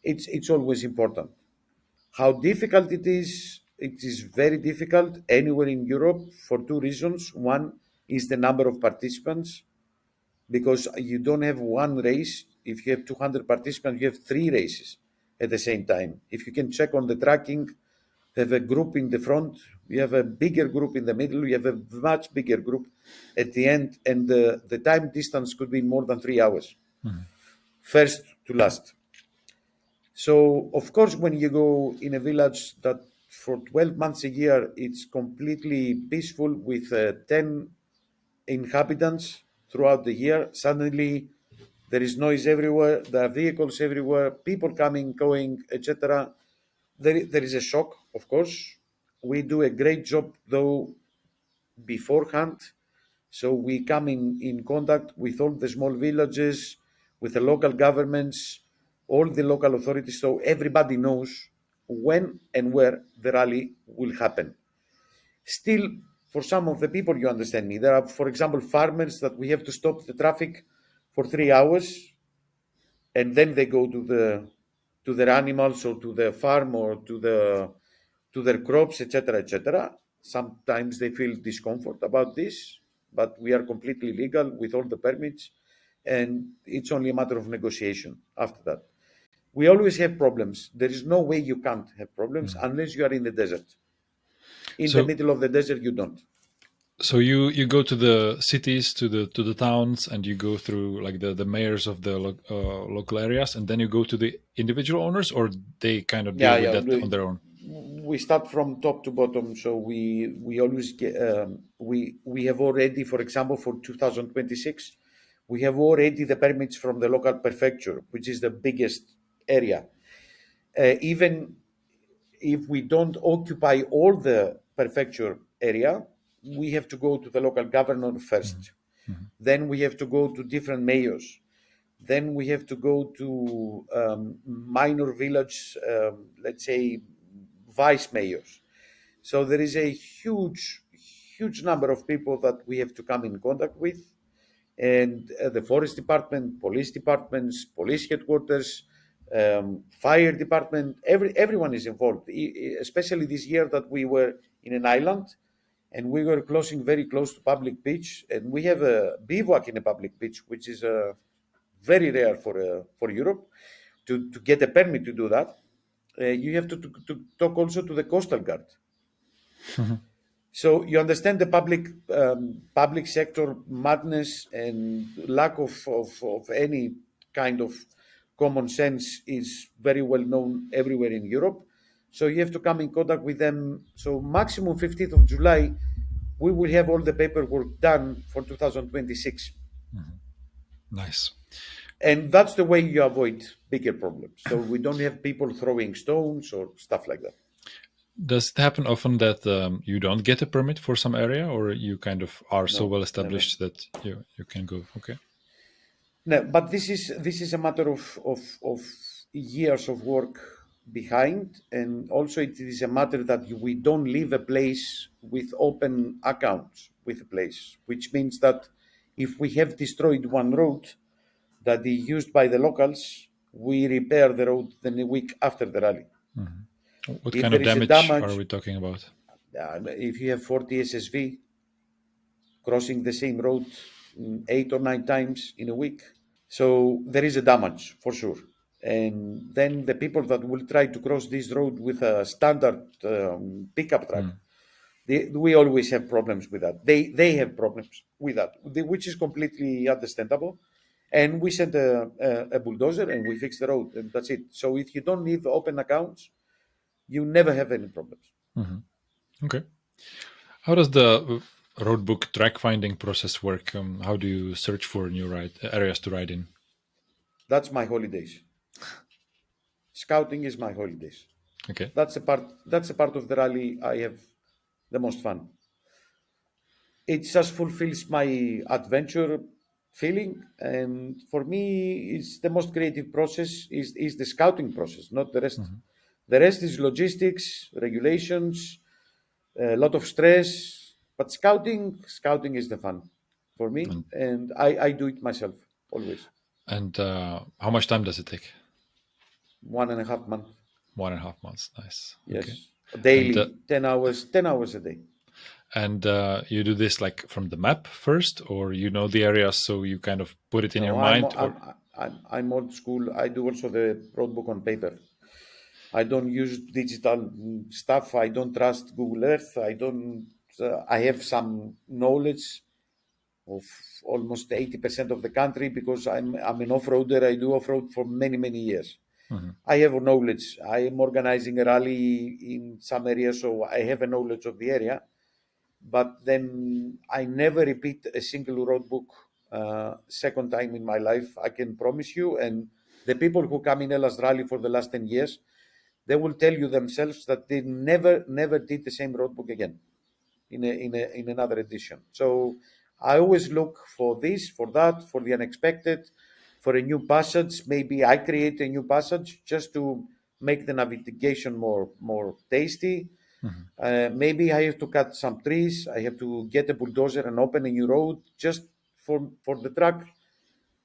It's always important. How difficult it is very difficult anywhere in Europe for 2 reasons. One is the number of participants, because you don't have one race. If you have 200 participants, you have 3 races at the same time. If you can check on the tracking, you have a group in the front, you have a bigger group in the middle, you have a much bigger group at the end, and the time distance could be more than 3 hours, first to last. So, of course, when you go in a village that for 12 months a year, it's completely peaceful with 10 inhabitants throughout the year, suddenly there is noise everywhere, there are vehicles everywhere, people coming, going, etc. There is a shock, of course. We do a great job, though, beforehand. So we come in contact with all the small villages, with the local governments, all the local authorities, so everybody knows when and where the rally will happen. Still, for some of the people, you understand me, there are, for example, farmers that we have to stop the traffic for 3 hours, and then they go to their animals or to the farm or to their crops, etc., etc. sometimes they feel discomfort about this, but we are completely legal with all the permits, and it's only a matter of negotiation after that. We always have problems. There is no way you can't have problems unless you are in the desert. In the middle of the desert, you don't. So you go to the cities, to the towns, and you go through like the mayors of the local areas, and then you go to the individual owners, or they kind of deal with that on their own. We start from top to bottom. So we always get, we have already, for example, for 2026, we have already the permits from the local prefecture, which is the biggest area. Even if we don't occupy all the prefecture area, we have to go to the local governor first. Then we have to go to different mayors. Then we have to go to minor village, let's say, vice mayors. So there is a huge number of people that we have to come in contact with. And the forest department, police departments, police headquarters, fire department, everyone is involved, especially this year that we were in an island and we were closing very close to public beach, and we have a bivouac in a public beach, which is very rare for Europe. To get a permit to do that, you have to talk also to the coastal guard. So you understand the public sector madness and lack of any kind of common sense is very well known everywhere in Europe. So you have to come in contact with them. So maximum 15th of July, we will have all the paperwork done for 2026. Nice. And that's the way you avoid bigger problems. So we don't have people throwing stones or stuff like that. Does it happen often that you don't get a permit for some area, or you kind of are so well established that you can go? Okay. No, but this is a matter of years of work behind, and also it is a matter that we don't leave a place with open accounts with a place, which means that if we have destroyed one road that is used by the locals, we repair the road the week after the rally. What kind of damage are we talking about? If you have 40 SSV crossing the same road 8 or 9 times in a week, so there is a damage for sure. And then the people that will try to cross this road with a standard pickup truck, we always have problems with that. They have problems with that, which is completely understandable. And we send a bulldozer and we fix the road, and that's it. So if you don't leave open accounts, you never have any problems. Okay. How does the roadbook track finding process work? How do you search for new areas to ride in? That's my holidays. Scouting is my holidays. Okay. That's a part of the rally I have the most fun. It just fulfills my adventure feeling, and for me, it's the most creative process is the scouting process, not the rest. The rest is logistics, regulations, a lot of stress, but scouting is the fun for me, and I do it myself always. And how much time does it take? 1.5 months. 1.5 months, nice. Yes, okay. Daily, And, 10 hours a day. And you do this like from the map first, or you know the areas, so you kind of put it in your mind? I'm old school. I do also the roadbook on paper. I don't use digital stuff. I don't trust Google Earth. I have some knowledge of almost 80% of the country because I'm an off-roader. I do off-road for many, many years. I have knowledge. I am organizing a rally in some areas, so I have a knowledge of the area. But then I never repeat a single roadbook second time in my life, I can promise you. And the people who come in Hellas Rally for the last 10 years, they will tell you themselves that they never did the same roadbook again in another edition. So I always look for this, for that, for the unexpected, for a new passage. Maybe I create a new passage just to make the navigation more tasty. Maybe I have to cut some trees. I have to get a bulldozer and open a new road just for the track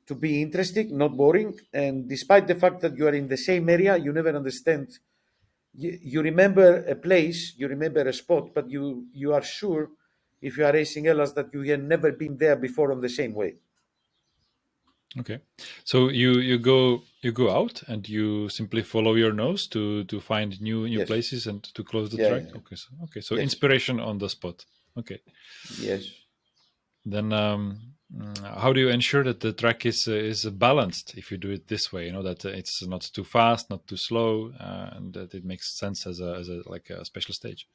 to be interesting, not boring. And despite the fact that you are in the same area, you never understand you remember a place, you remember a spot, but you are sure if you are racing Hellas that you have never been there before on the same way. Okay, so you go out and you simply follow your nose to find new Yes. places and to close the Yeah, track. yeah. Okay, so Yes. inspiration on the spot. Okay, Yes. then how do you ensure that the track is balanced if you do it this way? You know, that it's not too fast, not too slow, and that it makes sense as a like a special stage.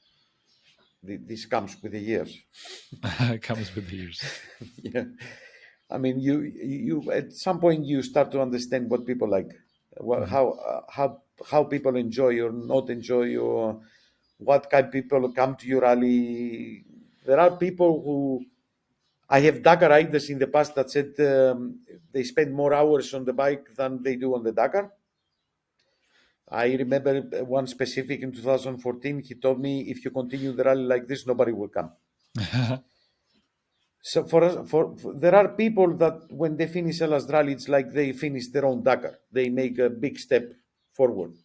This comes with the years. It comes with the years. Yeah. I mean, you at some point you start to understand what people like, how people enjoy or not enjoy, or what kind of people come to your rally. There are people who I have Dakar riders in the past that said they spend more hours on the bike than they do on the Dakar. I remember one specific in 2014. He told me, if you continue the rally like this, nobody will come. So there are people that when they finish Hellas Rally, it's like they finish their own Dakar. They make a big step forward.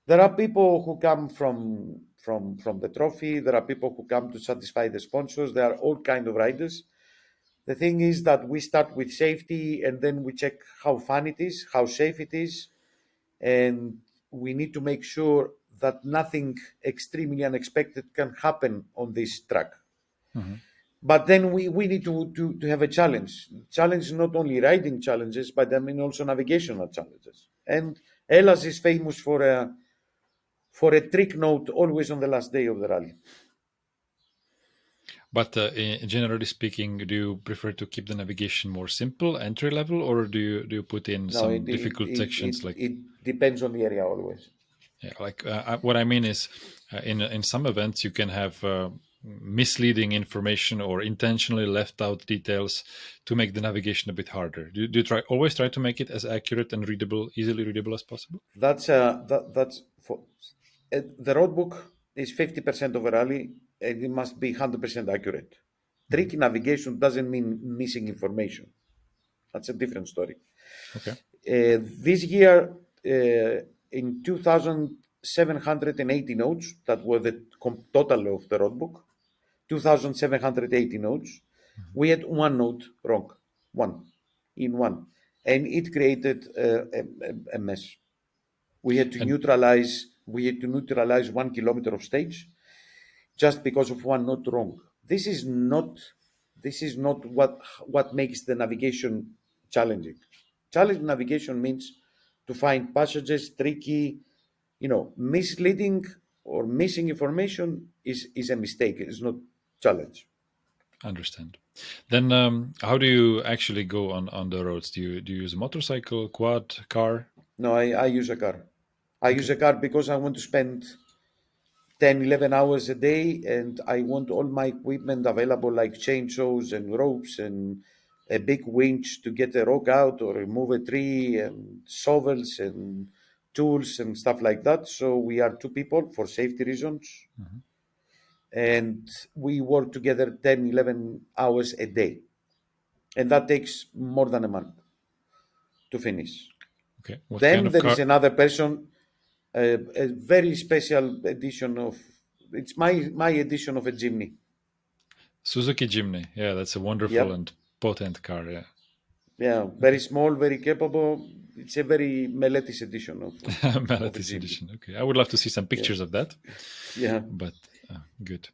There are people who come from the trophy. There are people who come to satisfy the sponsors. There are all kind of riders. The thing is that we start with safety and then we check how fun it is, how safe it is, and we need to make sure that nothing extremely unexpected can happen on this track. Mm-hmm. But then we need to have a challenge. Challenge not only riding challenges, but I mean also navigational challenges. And Hellas is famous for a trick note always on the last day of the rally. But generally speaking, do you prefer to keep the navigation more simple, entry level, or do you put in some difficult sections? It depends on the area always. Yeah, like what I mean is, in some events you can have misleading information or intentionally left out details to make the navigation a bit harder. Do you always try to make it as accurate and easily readable as possible? That's for the roadbook is 50% of a rally, and it must be 100% accurate. Tricky navigation doesn't mean missing information. That's a different story. Okay. This year, in 2,780 notes, that were the total of the roadbook, 2,780 notes, we had one note wrong, one, and it created a mess. We had to neutralize 1 kilometer of stage just because of one note wrong. This is not what makes the navigation challenging. Challenging navigation means to find passages tricky, misleading or missing information is a mistake. It's not challenge. Understand. Then how do you actually go on the roads? Do you use a motorcycle, quad, car? No, I use a car. I use a car because I want to spend 10, 11 hours a day, and I want all my equipment available, like chainsaws and ropes and a big winch to get a rock out or remove a tree, and shovels and tools and stuff like that. So we are two people for safety reasons. Mm-hmm. And we work together 10, 11 hours a day. And that takes more than a month to finish. Okay. Then there is another person, a very special edition of, it's my edition of a Jimny. Suzuki Jimny. Yeah, that's a wonderful and potent car. Yeah. Yeah, very small, very capable. It's a very Meletis edition of Meletis edition. Okay, I would love to see some pictures of that. Yeah, but good.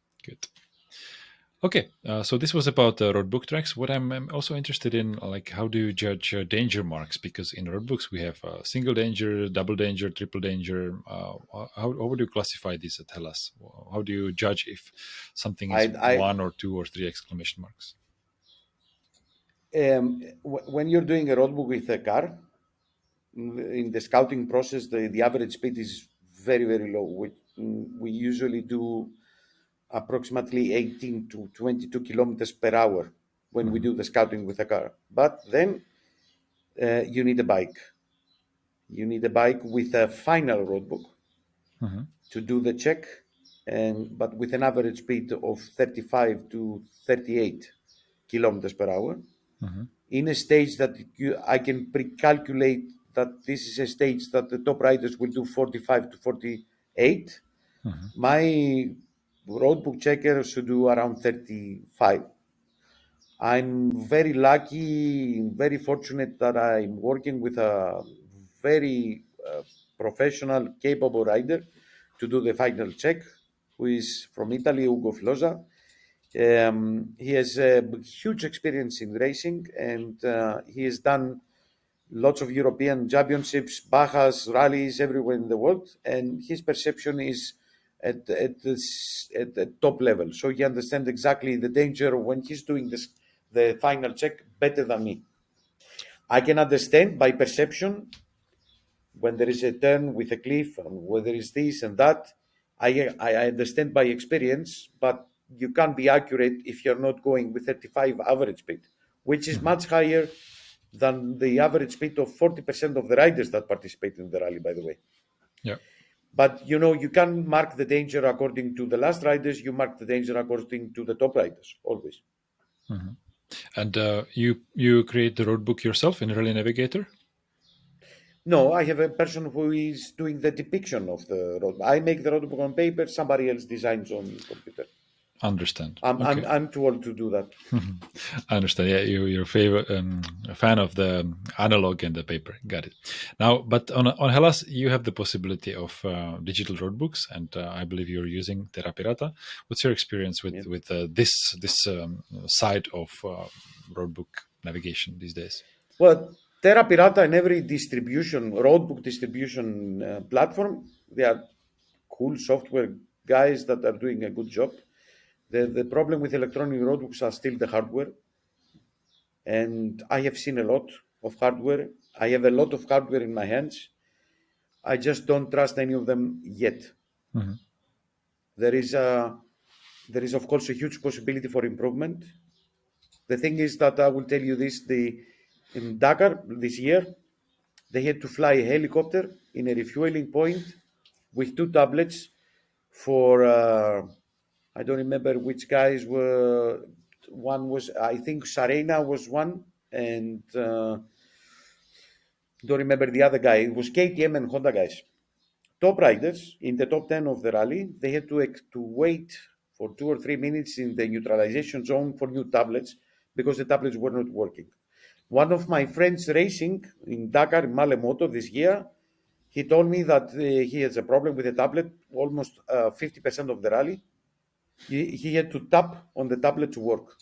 Okay, so this was about roadbook tracks. What I'm also interested in, like, how do you judge danger marks? Because in roadbooks we have single danger, double danger, triple danger. How would you classify this at Hellas? How do you judge if something is 1 or 2 or 3 exclamation marks? When you're doing a roadbook with a car, in the scouting process, the average speed is very, very low. We usually do approximately 18 to 22 kilometers per hour when we do the scouting with a car. But then you need a bike. You need a bike with a final roadbook to do the check, but with an average speed of 35 to 38 kilometers per hour. In a stage that I can pre-calculate that this is a stage that the top riders will do 45 to 40 My roadbook checker should do around 35. I'm very lucky, very fortunate that I'm working with a very professional, capable rider to do the final check, who is from Italy, Ugo Flosa. He has a huge experience in racing, and he has done lots of European championships, Bajas, rallies everywhere in the world, and his perception is at the top level. So he understands exactly the danger when he's doing the final check better than me. I can understand by perception when there is a turn with a cliff and where there is this and that. I understand by experience, but you can't be accurate if you're not going with 35 average speed, which is much higher than the average speed of 40% of the riders that participate in the rally, by the way. Yeah. But you can mark the danger according to the last riders. You mark the danger according to the top riders, always. And you create the roadbook yourself in Rally Navigator? No, I have a person who is doing the depiction of the road. I make the roadbook on paper. Somebody else designs on computer. Understand. I'm too old to do that. I understand. Yeah, you're a fan of the analog and the paper. Got it. Now, but on Hellas, you have the possibility of digital roadbooks, and I believe you're using Terra Pirata. What's your experience with this side of roadbook navigation these days? Well, Terra Pirata and every roadbook distribution platform, they are cool software guys that are doing a good job. The problem with electronic roadbooks are still the hardware. And I have seen a lot of hardware. I have a lot of hardware in my hands. I just don't trust any of them yet. There is, of course, a huge possibility for improvement. The thing is that I will tell you this, in Dakar this year, they had to fly a helicopter in a refueling point with 2 tablets for, I don't remember which guys were. One was, I think Sarena was one, and don't remember the other guy. It was KTM and Honda guys. Top riders in the top 10 of the rally, they had to wait for 2 or 3 minutes in the neutralization zone for new tablets because the tablets were not working. One of my friends racing in Dakar, in Malemoto this year, he told me that he has a problem with the tablet almost 50% of the rally. He had to tap on the tablet to work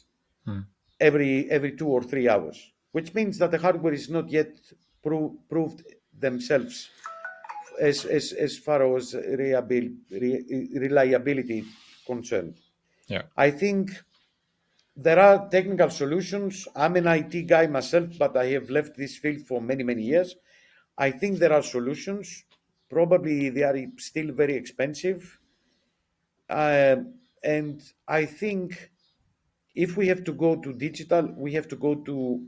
every 2 or 3 hours, which means that the hardware is not yet proved themselves as far as reliability concerned. Yeah. I think there are technical solutions. I'm an IT guy myself, but I have left this field for many, many years. I think there are solutions. Probably they are still very expensive. And I think if we have to go to digital, we have to go to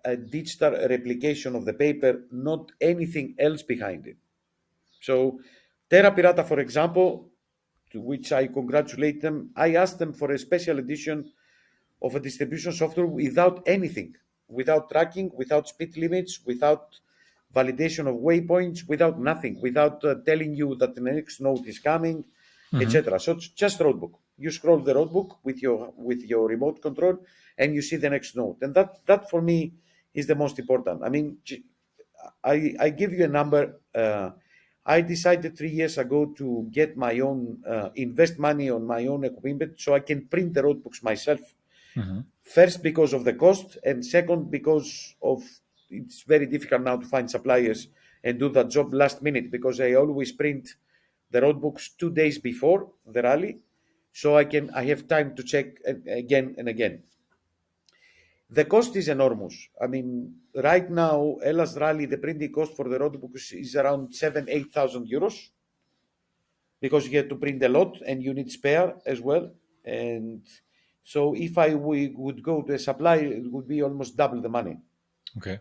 a digital replication of the paper, not anything else behind it. So Terra Pirata, for example, to which I congratulate them, I asked them for a special edition of a distribution software without anything, without tracking, without speed limits, without validation of waypoints, without nothing, without telling you that the next node is coming, etc. So it's just roadbook. You scroll the roadbook with your remote control, and you see the next node. And that for me is the most important. I mean, I give you a number. I decided 3 years ago to get my own, invest money on my own equipment so I can print the roadbooks myself. First, because of the cost, and second, because of it's very difficult now to find suppliers and do that job last minute, because I always print the roadbooks 2 days before the rally, so I have time to check again and again. The cost is enormous. I mean, right now, Hellas Rally, the printing cost for the roadbooks is around 7,000-8,000 euros, because you have to print a lot and you need spare as well. And so if we would go to a supplier, it would be almost double the money. Okay.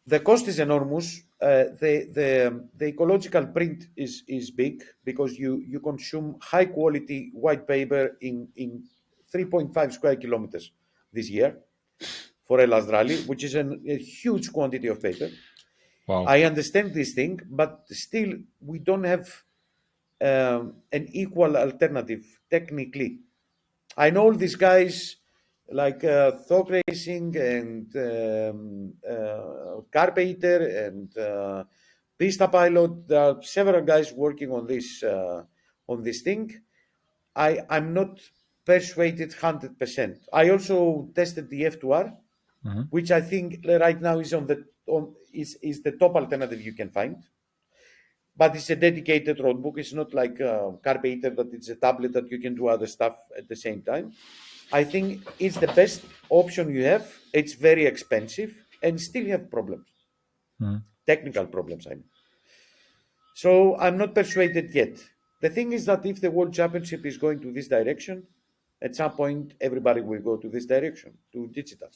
The cost is enormous. The ecological print is big, because you consume high quality white paper in 3.5 square kilometers this year for Hellas Rally, which is a huge quantity of paper. Wow. I understand this thing, but still we don't have an equal alternative technically. I know all these guys like Thog Racing and Carpater and Pista Pilot. There are several guys working on this thing. I'm not persuaded 100%. I also tested the F2R, which I think right now is is the top alternative you can find. But it's a dedicated roadbook. It's not like Carpater that it's a tablet that you can do other stuff at the same time. I think it's the best option you have. It's very expensive and still have problems, technical problems. I mean. So I'm not persuaded yet. The thing is that if the World Championship is going to this direction, at some point everybody will go to this direction, to digital.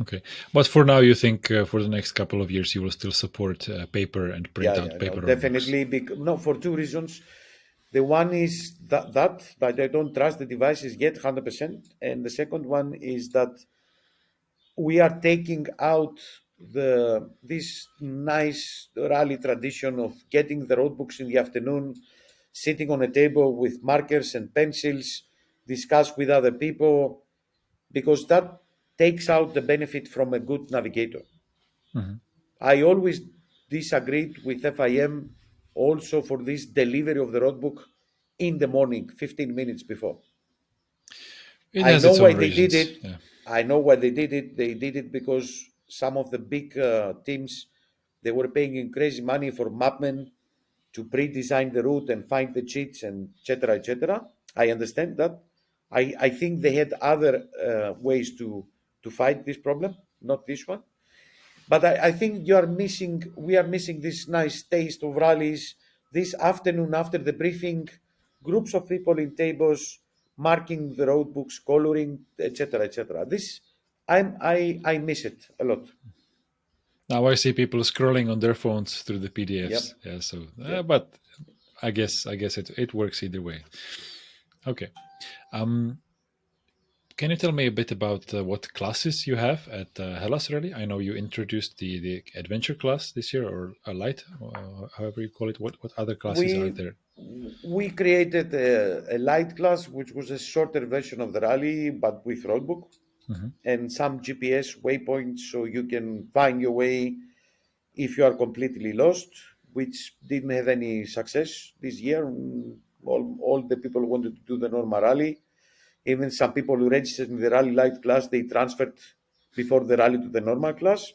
Okay, but for now, you think for the next couple of years you will still support paper and printout paper? No, definitely. For two reasons. The one is that I don't trust the devices yet 100%, and the second one is that we are taking out this nice rally tradition of getting the roadbooks in the afternoon, sitting on a table with markers and pencils, discuss with other people, because that takes out the benefit from a good navigator. I always disagreed with FIM also for this delivery of the roadbook in the morning, 15 minutes before. I know why they did it. Yeah. I know why they did it. They did it because some of the big teams, they were paying crazy money for mapmen to pre-design the route and find the cheats and etc. etc. I understand that. I think they had other ways to fight this problem, not this one. But I think we are missing this nice taste of rallies this afternoon after the briefing, groups of people in tables marking the road books, coloring, etc., etc. I miss it a lot. Now I see people scrolling on their phones through the PDFs. Yep. Yeah, so but I guess it works either way. Okay. Can you tell me a bit about what classes you have at Hellas Rally? I know you introduced the adventure class this year, or a light, however you call it. What other classes are there? We created a light class, which was a shorter version of the rally, but with roadbook and some GPS waypoints, so you can find your way if you are completely lost, which didn't have any success this year. All the people wanted to do the normal rally. Even some people who registered in the rally light class, they transferred before the rally to the normal class.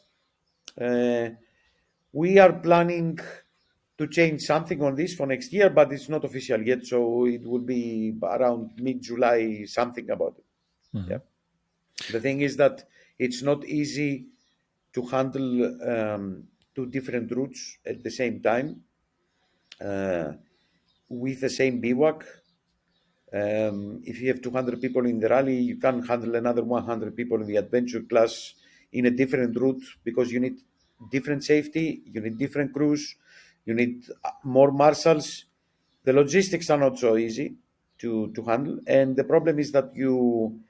We are planning to change something on this for next year, but it's not official yet, so it will be around mid-July, something about it. Yeah. The thing is that it's not easy to handle two different routes at the same time with the same bivouac. If you have 200 people in the rally, you can handle another 100 people in the adventure class in a different route because you need different safety, you need different crews, you need more marshals. The logistics are not so easy to handle, and the problem is that you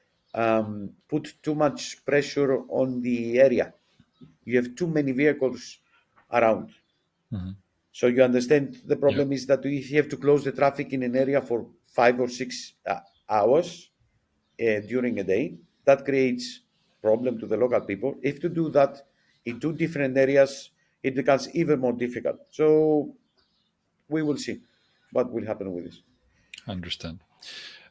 put too much pressure on the area. You have too many vehicles around. So you understand the problem is that if you have to close the traffic in an area for 5 or 6 hours during a day, that creates problem to the local people. If you do that in two different areas, it becomes even more difficult. So we will see what will happen with this. I understand.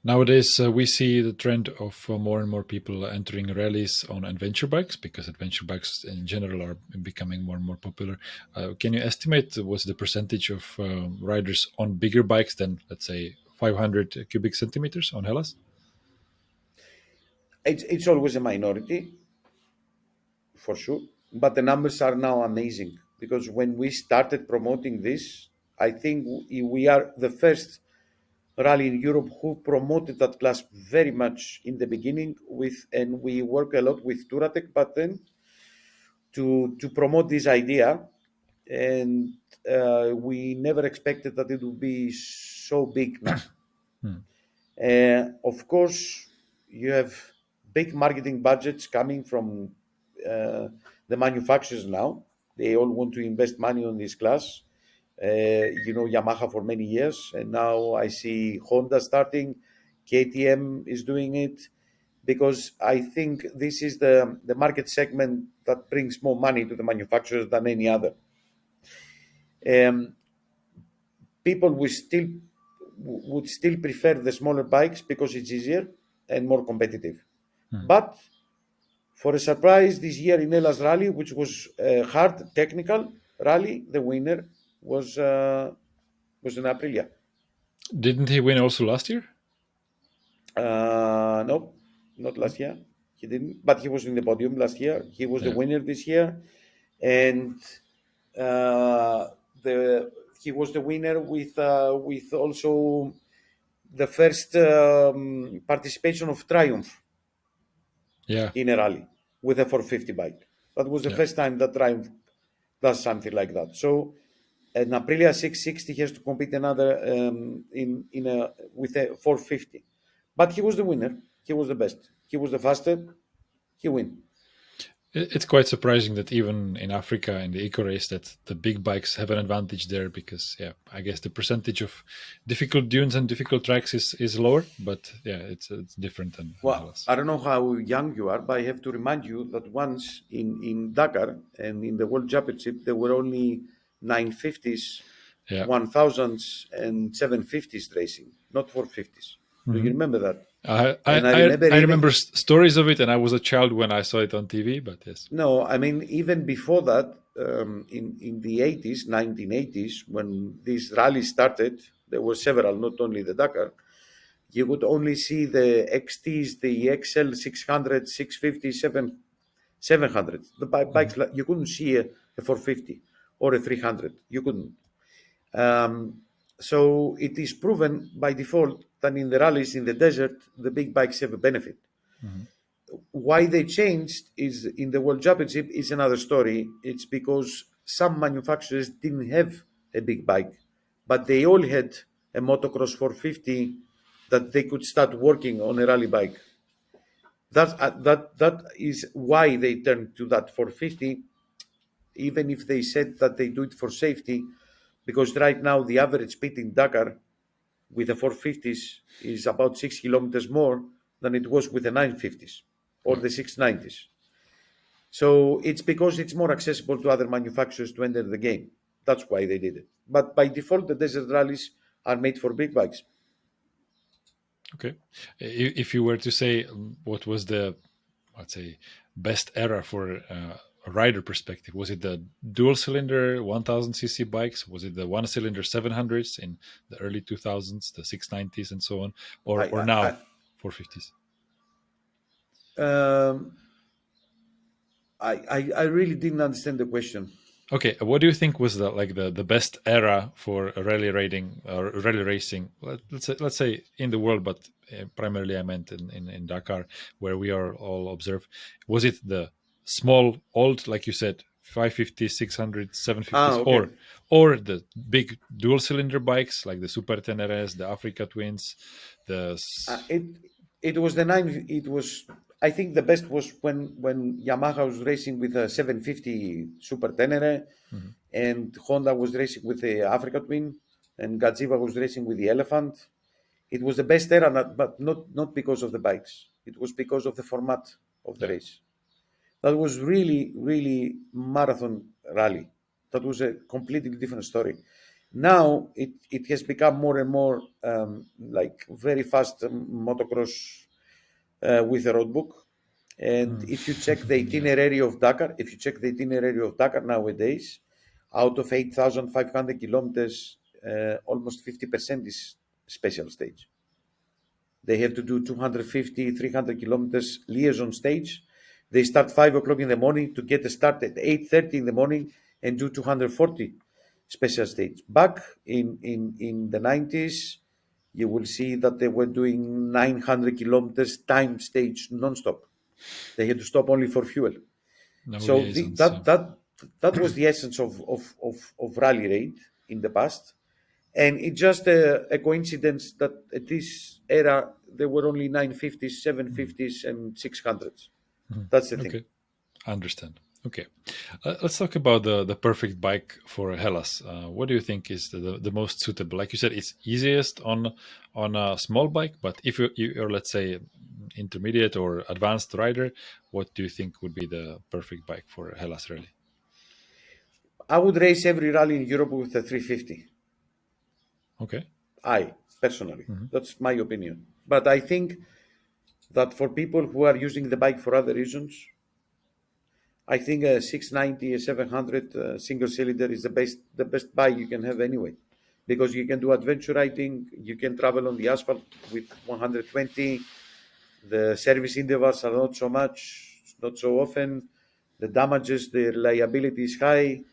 Nowadays, we see the trend of more and more people entering rallies on adventure bikes because adventure bikes in general are becoming more and more popular. Can you estimate what's the percentage of riders on bigger bikes than, let's say, 500 cubic centimeters on Hellas? It's always a minority, for sure. But the numbers are now amazing because when we started promoting this, I think we are the first rally in Europe who promoted that class very much in the beginning and we work a lot with Touratech back then to promote this idea, and we never expected that it would be so big now. Of course, you have big marketing budgets coming from the manufacturers now. They all want to invest money on this class. Yamaha for many years, and now I see Honda starting, KTM is doing it, because I think this is the market segment that brings more money to the manufacturers than any other. People would still prefer the smaller bikes because it's easier and more competitive. But for a surprise this year in Hellas Rally, which was a hard technical rally, the winner was an Aprilia. Didn't he win also last year? No, not last year. He didn't, but he was in the podium last year. He was the winner this year, and he was the winner with also the first participation of Triumph in a rally with a 450 bike. That was the first time that Triumph does something like that. So an Aprilia 660 has to compete another with a 450. But he was the winner. He was the best. He was the fastest. He win. It's quite surprising that even in Africa, in the eco race, that the big bikes have an advantage there, because I guess the percentage of difficult dunes and difficult tracks is lower. But it's different than Hellas. I don't know how young you are, but I have to remind you that once in Dakar and in the World Championship there were only 950s, 1000s, and 750s racing, not 450s. Do you remember that? I remember stories of it, and I was a child when I saw it on TV, but yes. No, I mean, even before that, in the 80s, 1980s, when these rallies started, there were several, not only the Dakar, you would only see the XTs, the XL 600, 650, 700. The bikes, you couldn't see a 450 or a 300. You couldn't. So it is proven by default that in the rallies in the desert, the big bikes have a benefit. Why they changed is in the World Championship is another story. It's because some manufacturers didn't have a big bike, but they all had a motocross 450 that they could start working on a rally bike. That is why they turned to that 450, even if they said that they do it for safety, because right now the average speed in Dakar with the 450s is about 6 kilometers more than it was with the 950s or the 690s. So it's because it's more accessible to other manufacturers to enter the game. That's why they did it. But by default, the desert rallies are made for big bikes. Okay. If you were to say what was the, let's say, best era for a rider perspective, was it the dual cylinder 1000cc bikes? Was it the one cylinder 700s in the early 2000s, the 690s and so on, or now 450s? I really didn't understand the question. Okay, what do you think was the best era for rally riding or rally racing? Let's say in the world, but primarily I meant in Dakar, where we are all observed. Was it the small, old, like you said, 550, 600, 750s, okay. or the big dual cylinder bikes like the Super Teneres, the Africa Twins, the it was the nine. It was. I think the best was when Yamaha was racing with a 750 Super Tenere, and Honda was racing with the Africa Twin, and Gaziva was racing with the Elephant. It was the best era, but not because of the bikes. It was because of the format of the race. That was really, really marathon rally. That was a completely different story. Now it has become more and more like very fast motocross with a roadbook. And if you check the itinerary of Dakar, nowadays, out of 8,500 kilometers, almost 50% is special stage. They have to do 250, 300 kilometers liaison stage. They start 5 o'clock in the morning to get a start at 8:30 in the morning and do 240 special stage. Back in the 90s, you will see that they were doing 900 kilometers time stage non-stop. They had to stop only for fuel. That was the essence of rally raid in the past. And it's just a coincidence that at this era, there were only 950s, 750s, and 600s. That's the thing. I understand. Okay, let's talk about the perfect bike for Hellas. What do you think is the most suitable? Like you said, it's easiest on a small bike, but if you're let's say intermediate or advanced rider, what do you think would be the perfect bike for Hellas Rally? I would race every rally in Europe with a 350. Okay. I personally, that's my opinion. But I think that for people who are using the bike for other reasons, I think a 690, a 700 single cylinder is the best bike you can have anyway, because you can do adventure riding, you can travel on the asphalt with 120. The service intervals are not so much, not so often. The damages, the reliability is high,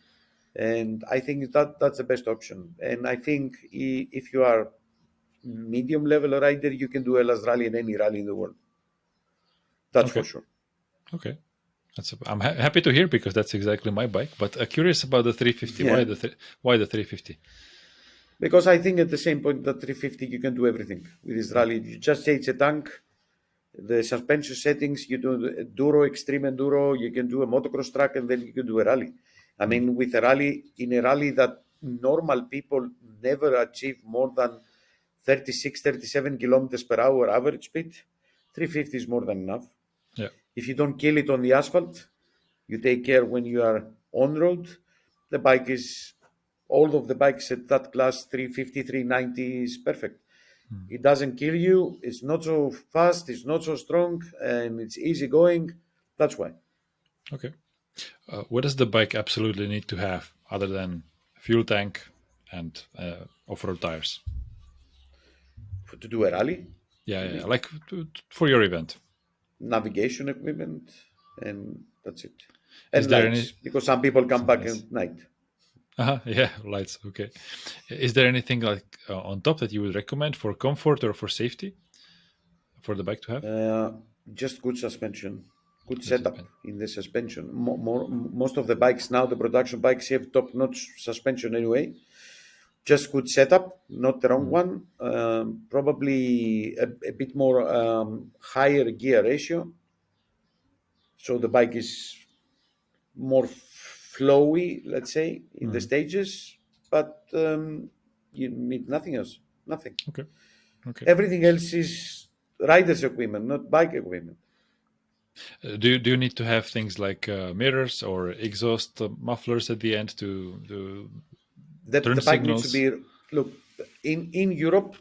and I think that's the best option. And I think if you are medium level rider, you can do LS rally in any rally in the world. That's Okay. for sure. Okay. I'm happy to hear, because that's exactly my bike. But curious about the 350. Yeah. Why the 350? Because I think at the same point that 350 you can do everything with this rally. You just change a tank, the suspension settings, you do enduro, extreme enduro, you can do a motocross track, and then you can do a rally. I mean, with a rally, in a rally that normal people never achieve more than 36, 37 kilometers per hour average speed, 350 is more than enough. Yeah. If you don't kill it on the asphalt, you take care when you are on road. The bike is, all of the bikes at that class, 350, 390 is perfect. It doesn't kill you. It's not so fast. It's not so strong, and it's easy going. That's why. Okay. What does the bike absolutely need to have other than fuel tank and off-road tires? To do a rally, Yeah. Like for your event. navigation equipment, and that's it. Is And there lights, because some people come back at night. Yeah, lights. Okay. Is there anything like on top that you would recommend for comfort or for safety for the bike to have? Just good suspension, good setup in the suspension. Most of the bikes now, the production bikes, have top-notch suspension anyway. Just good setup, not the wrong one. Probably a bit more higher gear ratio, so the bike is more flowy, let's say, in the stages. But you need nothing else. Nothing. Okay. Everything else is rider's equipment, not bike equipment. Do you need to have things like mirrors or exhaust mufflers at the end to The turn bike signals? needs to be, look, in Europe,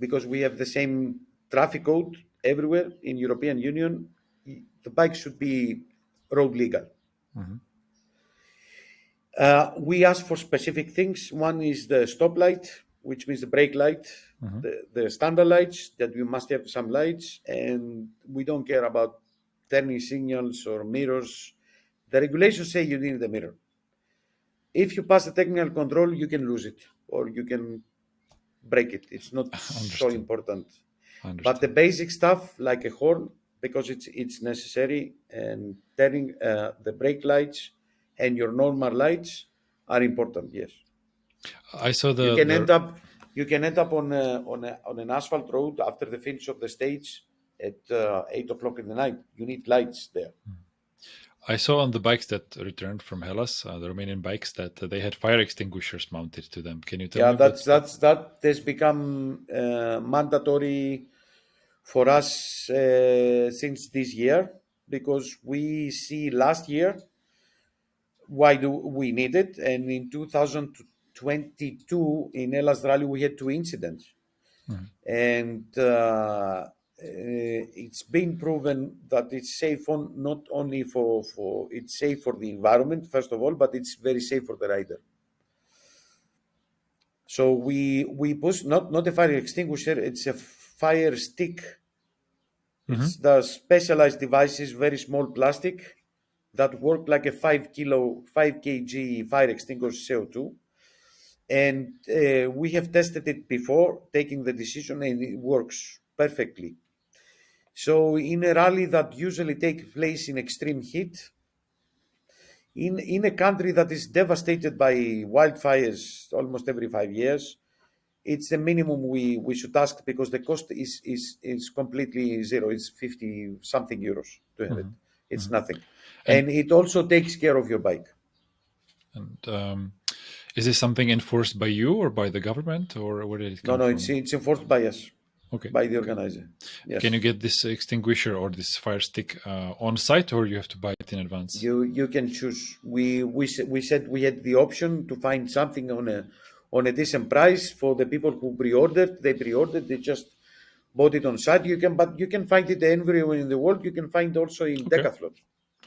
because we have the same traffic code everywhere in European Union, the bike should be road legal. We ask for specific things. One is the stop light, which means the brake light, the standard lights, that you must have some lights, and we don't care about turning signals or mirrors. The regulations say you need the mirror. If you pass the technical control, you can lose it or you can break it. It's not so important. But the basic stuff, like a horn, because it's necessary, and turning the brake lights and your normal lights are important. Yes, I saw you can end up on an asphalt road after the finish of the stage at 8 o'clock in the night. You need lights there. I saw on the bikes that returned from Hellas, the Romanian bikes, that they had fire extinguishers mounted to them. Can you tell me? That has become mandatory for us since this year, because we see last year why do we need it, and in 2022 in Hellas Rally we had 2 incidents, and it's been proven that it's safe not only for it's safe for the environment first of all, but it's very safe for the rider. So we push not a fire extinguisher, it's a fire stick. It's the specialized devices, very small plastic, that work like a 5 kg fire extinguisher CO2. And we have tested it before, taking the decision, and it works perfectly. So in a rally that usually takes place in extreme heat, in a country that is devastated by wildfires almost every 5 years, it's the minimum we should ask, because the cost is completely zero. It's 50 something euros to have it. It's nothing. And it also takes care of your bike. And is this something enforced by you or by the government, or where did it come from? No, it's enforced by us. Okay. By the organizer. Yes. Can you get this extinguisher or this fire stick on site, or you have to buy it in advance? You can choose. We said we had the option to find something on a decent price for the people who pre-ordered. They pre-ordered. They just bought it on site. You can find it everywhere in the world. You can find also in Decathlon.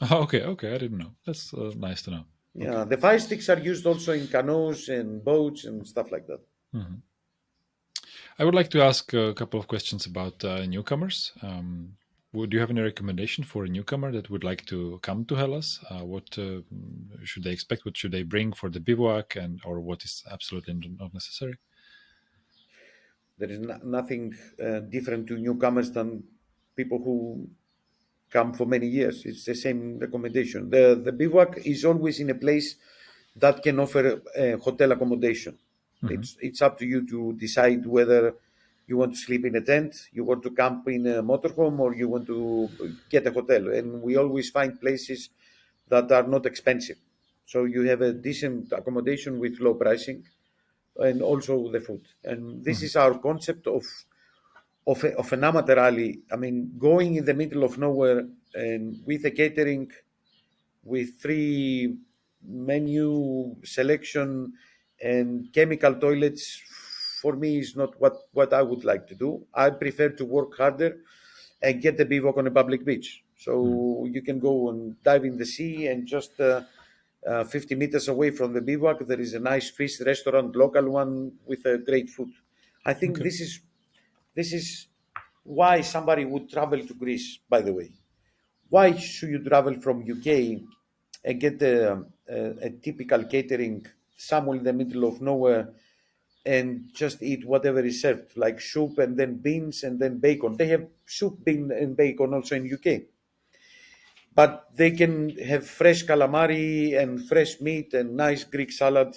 Oh, okay. I didn't know. That's nice to know. Yeah, the fire sticks are used also in canoes and boats and stuff like that. Mm-hmm. I would like to ask a couple of questions about newcomers. Would you have any recommendation for a newcomer that would like to come to Hellas? What should they expect? What should they bring for the bivouac, or what is absolutely not necessary? There is nothing different to newcomers than people who come for many years. It's the same recommendation. The bivouac is always in a place that can offer hotel accommodation. Mm-hmm. It's up to you to decide whether you want to sleep in a tent, you want to camp in a motorhome, or you want to get a hotel. And we always find places that are not expensive. So you have a decent accommodation with low pricing and also the food. And this is our concept of an amateur rally. I mean, going in the middle of nowhere and with a catering, with 3 menu selection and chemical toilets, for me is not what I would like to do. I prefer to work harder and get the bivouac on a public beach. So you can go and dive in the sea, and just 50 meters away from the bivouac, there is a nice fish restaurant, local one, with great food. I think this is why somebody would travel to Greece, by the way. Why should you travel from UK and get a typical catering somewhere in the middle of nowhere and just eat whatever is served, like soup and then beans and then bacon? They have soup, bean and bacon also in UK. But they can have fresh calamari and fresh meat and nice Greek salad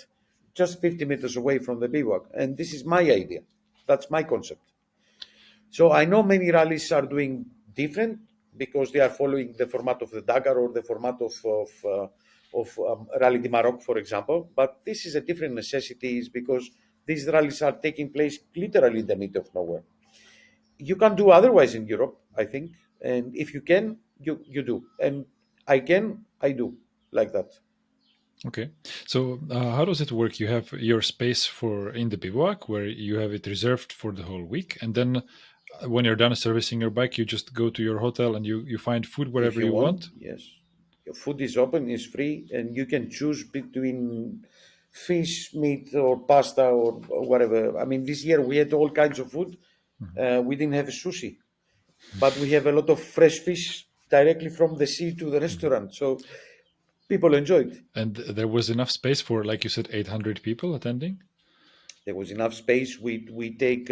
just 50 meters away from the bivouac. And this is my idea. That's my concept. So I know many rallies are doing different because they are following the format of the Dakar or the format of Rally du Maroc, for example. But this is a different necessity because these rallies are taking place literally in the middle of nowhere. You can't do otherwise in Europe, I think. And if you can, you do. And I do like that. Okay. So how does it work? You have your space in the bivouac where you have it reserved for the whole week. And then when you're done servicing your bike, you just go to your hotel and you find food wherever you want? Yes. Your food is open, is free, and you can choose between fish, meat, or pasta, or whatever. I mean, this year we had all kinds of food. We didn't have sushi, but we have a lot of fresh fish directly from the sea to the restaurant. So people enjoyed. And there was enough space for, like you said, 800 people attending? There was enough space. We take...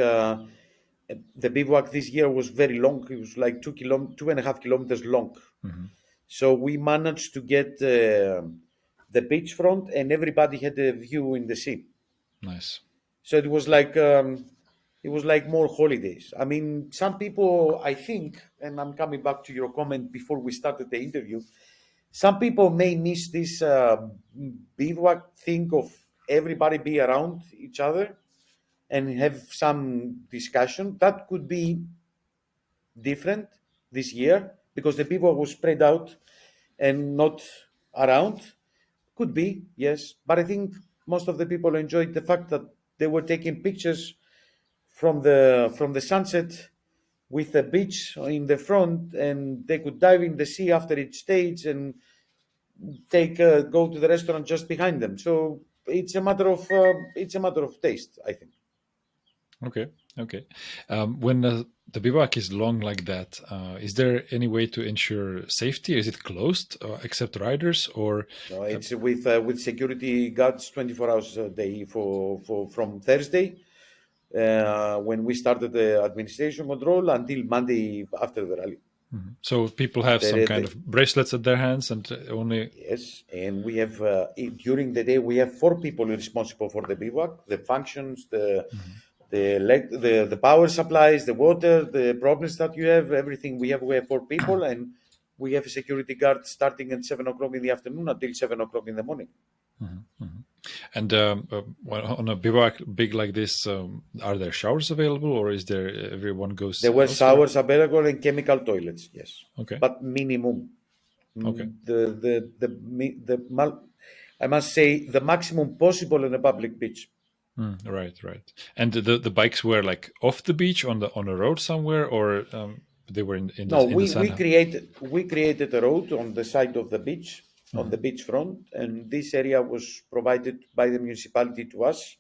the bivouac this year was very long. It was like 2.5 kilometers long. Mm-hmm. So we managed to get the beachfront, and everybody had a view in the sea. Nice. So it was like more holidays. I mean, some people, I think, and I'm coming back to your comment before we started the interview, some people may miss this bivouac thing of everybody be around each other and have some discussion. That could be different this year because the people were spread out and not around. Could be, yes. But I think most of the people enjoyed the fact that they were taking pictures from the sunset with the beach in the front, and they could dive in the sea after each stage and go to the restaurant just behind them. So it's a matter of taste, I think. Okay. When the bivouac is long like that, is there any way to ensure safety? Is it closed except riders, or? No, it's with security guards 24 hours a day from Thursday when we started the administration control until Monday after the rally. Mm-hmm. So people have some kind of bracelets at their hands and only... Yes, and we have during the day we have 4 people responsible for the bivouac, the functions, the power supplies, the water, the problems that you have, everything. We have 4 people, and we have a security guard starting at 7 o'clock in the afternoon until 7 o'clock in the morning. And on a bivouac big like this, are there showers available, or is there everyone goes? There were elsewhere? showers available and chemical toilets, yes. Okay. But minimum. Okay. I must say the maximum possible in a public beach. Right. And the bikes were like off the beach on a road somewhere, or they were in the sand? We created a road on the side of the beach, on the beach front, and this area was provided by the municipality to us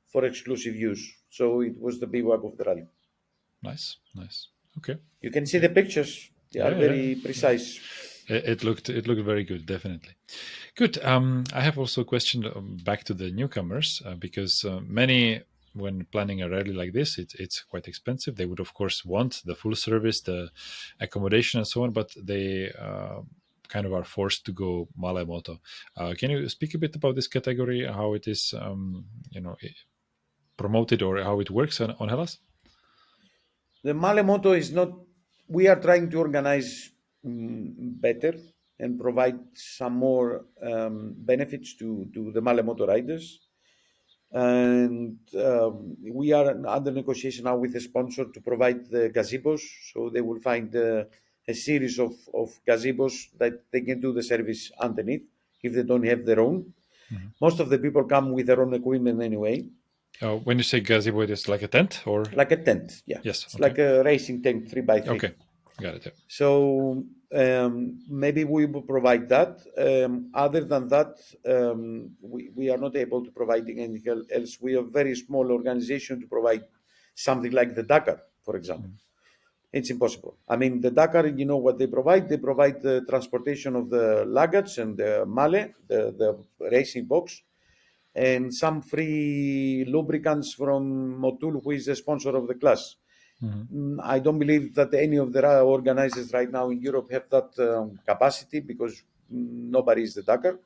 for exclusive use. So it was the bivouac of the rally. Nice. Okay. You can see the pictures; they are very precise. It looked very good, definitely. Good. I have also a question back to the newcomers because many, when planning a rally like this, it's quite expensive. They would, of course, want the full service, the accommodation, and so on, but they kind of are forced to go male moto. Can you speak a bit about this category, how it is, promoted, or how it works on Hellas? The male moto is not. We are trying to organize better and provide some more benefits to the male moto riders. And we are under negotiation now with a sponsor to provide the gazebos, so they will find a series of gazebos that they can do the service underneath if they don't have their own. Most of the people come with their own equipment anyway. When you say gazebo, it is like a tent, or like a tent? Yeah, yes, it's like a racing tent 3x3. Okay, got it. Yeah. So maybe we will provide that. Other than that, we are not able to provide anything else. We are a very small organization to provide something like the Dakar, for example. It's impossible. I mean, the Dakar, you know what they provide? They provide the transportation of the luggage and the male, the racing box, and some free lubricants from Motul, who is the sponsor of the class. I don't believe that any of the organizers right now in Europe have that capacity because nobody is the Dakar.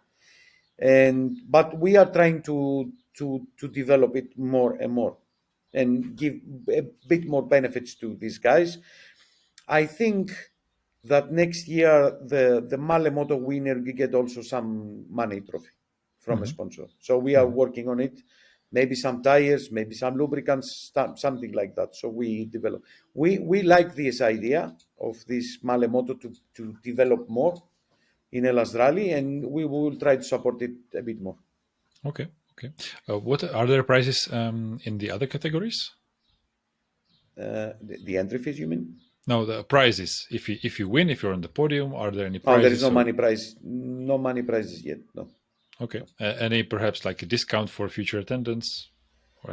But we are trying to develop it more and more and give a bit more benefits to these guys. I think that next year the Male Moto winner will get also some money trophy from a sponsor. So we are working on it. Maybe some tires, maybe some lubricants, something like that. So we develop. We like this idea of this Male Moto to develop more in Hellas Rally, and we will try to support it a bit more. Okay. What are there prizes in the other categories? The entry fees, you mean? No, the prizes. If you win, if you're on the podium, are there any prizes? Oh, there is no money prize. No money prizes yet. No. Okay. Any perhaps like a discount for future attendance?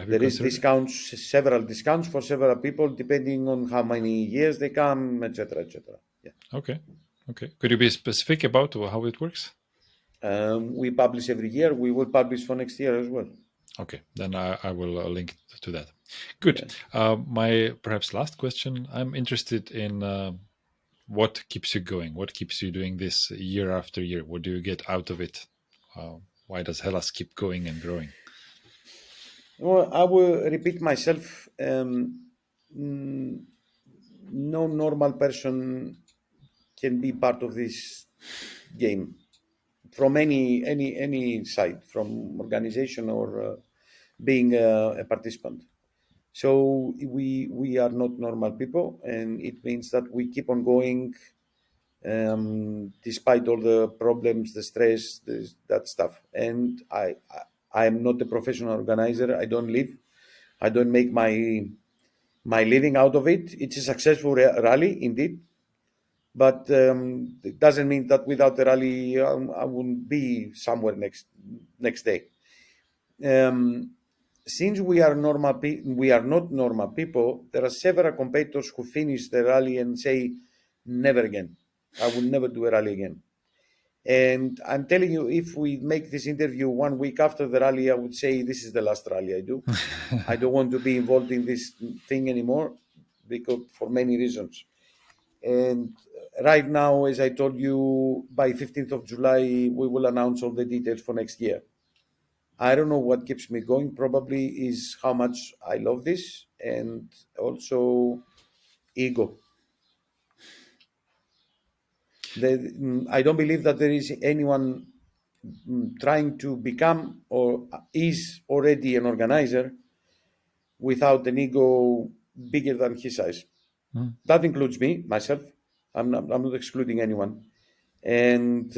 There is discounts, several discounts for several people, depending on how many years they come, etc., etc. Yeah. Okay. Could you be specific about how it works? We publish every year. We will publish for next year as well. Okay, then I will link to that. Good. Yeah. My perhaps last question. I'm interested in what keeps you going. What keeps you doing this year after year? What do you get out of it? Why does Hellas keep going and growing? Well, I will repeat myself. No normal person can be part of this game from any side, from organization or being a participant. So we are not normal people, and it means that we keep on going despite all the problems, the stress, that stuff. And I am not a professional organizer. I don't make my living out of it. It's a successful rally indeed, but it doesn't mean that without the rally I wouldn't be somewhere next day. Since we are not normal people, there are several competitors who finish the rally and say, never again. I will never do a rally again. And I'm telling you, if we make this interview 1 week after the rally, I would say this is the last rally I do. I don't want to be involved in this thing anymore because for many reasons. And right now, as I told you, by 15th of July, we will announce all the details for next year. I don't know what keeps me going. Probably is how much I love this and also ego. I don't believe that there is anyone trying to become or is already an organizer without an ego bigger than his size. That includes me, myself. I'm not excluding anyone, and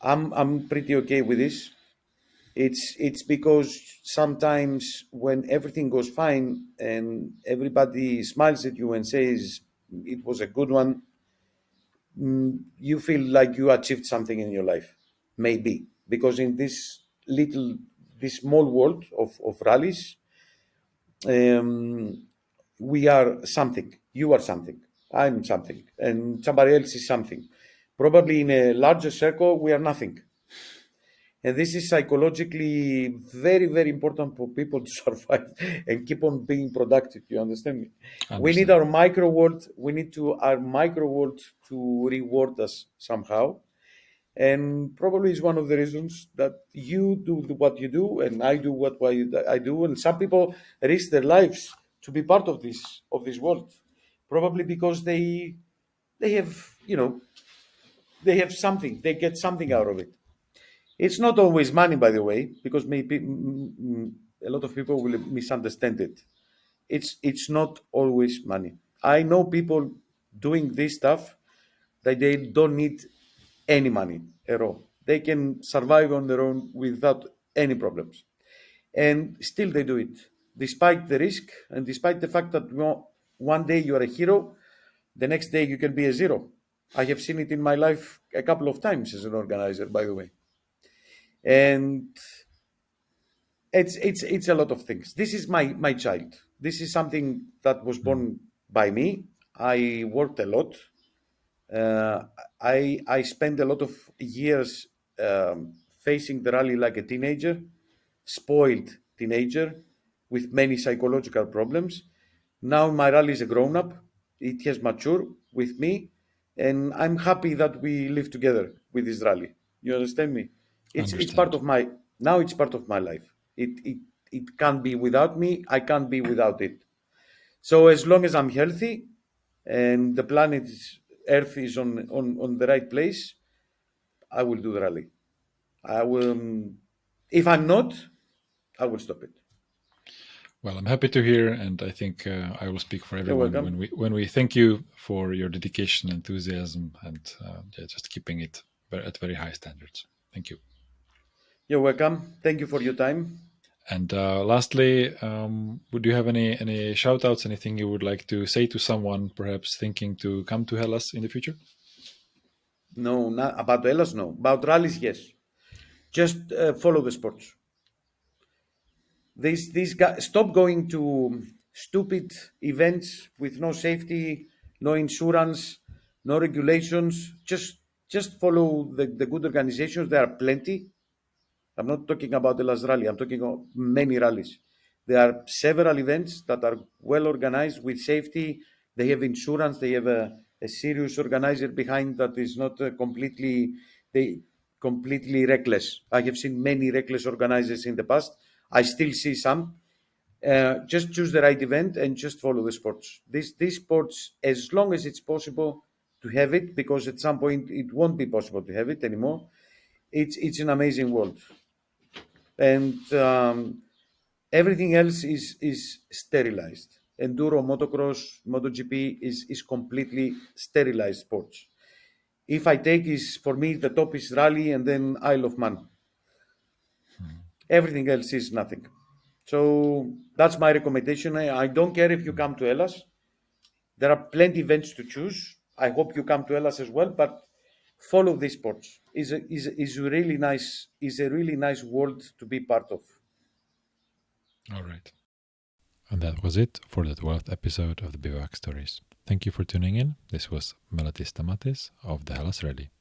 I'm pretty okay with this. It's because sometimes when everything goes fine and everybody smiles at you and says it was a good one, you feel like you achieved something in your life, maybe, because in this small world of rallies, we are something. You are something. I'm something, and somebody else is something. Probably in a larger circle, we are nothing. And this is psychologically very, very important for people to survive and keep on being productive. You understand me? We need our micro world. We need our micro world to reward us somehow. And probably is one of the reasons that you do what you do and I do what I do. And some people risk their lives to be part of this world, probably because they have, they have something. They get something out of it. It's not always money, by the way, because maybe a lot of people will misunderstand it. It's not always money. I know people doing this stuff that they don't need any money at all. They can survive on their own without any problems. And still they do it, despite the risk and despite the fact that one day you are a hero, the next day you can be a zero. I have seen it in my life a couple of times as an organizer, by the way. And it's a lot of things. This is my child. This is something that was born by me. I worked a lot. I spent a lot of years facing the rally like a teenager, spoiled teenager with many psychological problems. Now my rally is a grown-up. It has matured with me, and I'm happy that we live together with this rally. You understand me? It's part of my life. It can't be without me. I can't be without it. So as long as I'm healthy and the planet Earth is on the right place, I will do the rally. I will. If I'm not, I will stop it. Well, I'm happy to hear, and I think I will speak for everyone when we thank you for your dedication, enthusiasm, and just keeping it at very high standards. Thank you. You're welcome. Thank you for your time. And lastly, would you have any shout outs, anything you would like to say to someone perhaps thinking to come to Hellas in the future? No, not about Hellas, no. About rallies, yes. Just follow the sports. These guys, stop going to stupid events with no safety, no insurance, no regulations. Just follow the good organizations. There are plenty. I'm not talking about the last rally. I'm talking about many rallies. There are several events that are well organized with safety. They have insurance. They have a serious organizer behind that is not completely reckless. I have seen many reckless organizers in the past. I still see some. Just choose the right event and just follow the sports. These sports, as long as it's possible to have it, because at some point it won't be possible to have it anymore. It's an amazing world. And everything else is sterilized. Enduro, motocross, MotoGP is completely sterilized sports. If I take for me, the top is rally and then Isle of Man. Everything else is nothing. So that's my recommendation. I don't care if you come to Hellas. There are plenty of events to choose. I hope you come to Hellas as well, but follow these sports. Is a really nice world to be part of. All right. And that was it for the 12th episode of the Bivouac Stories. Thank you for tuning in. This was Meletis Stamatis of the Hellas Rally.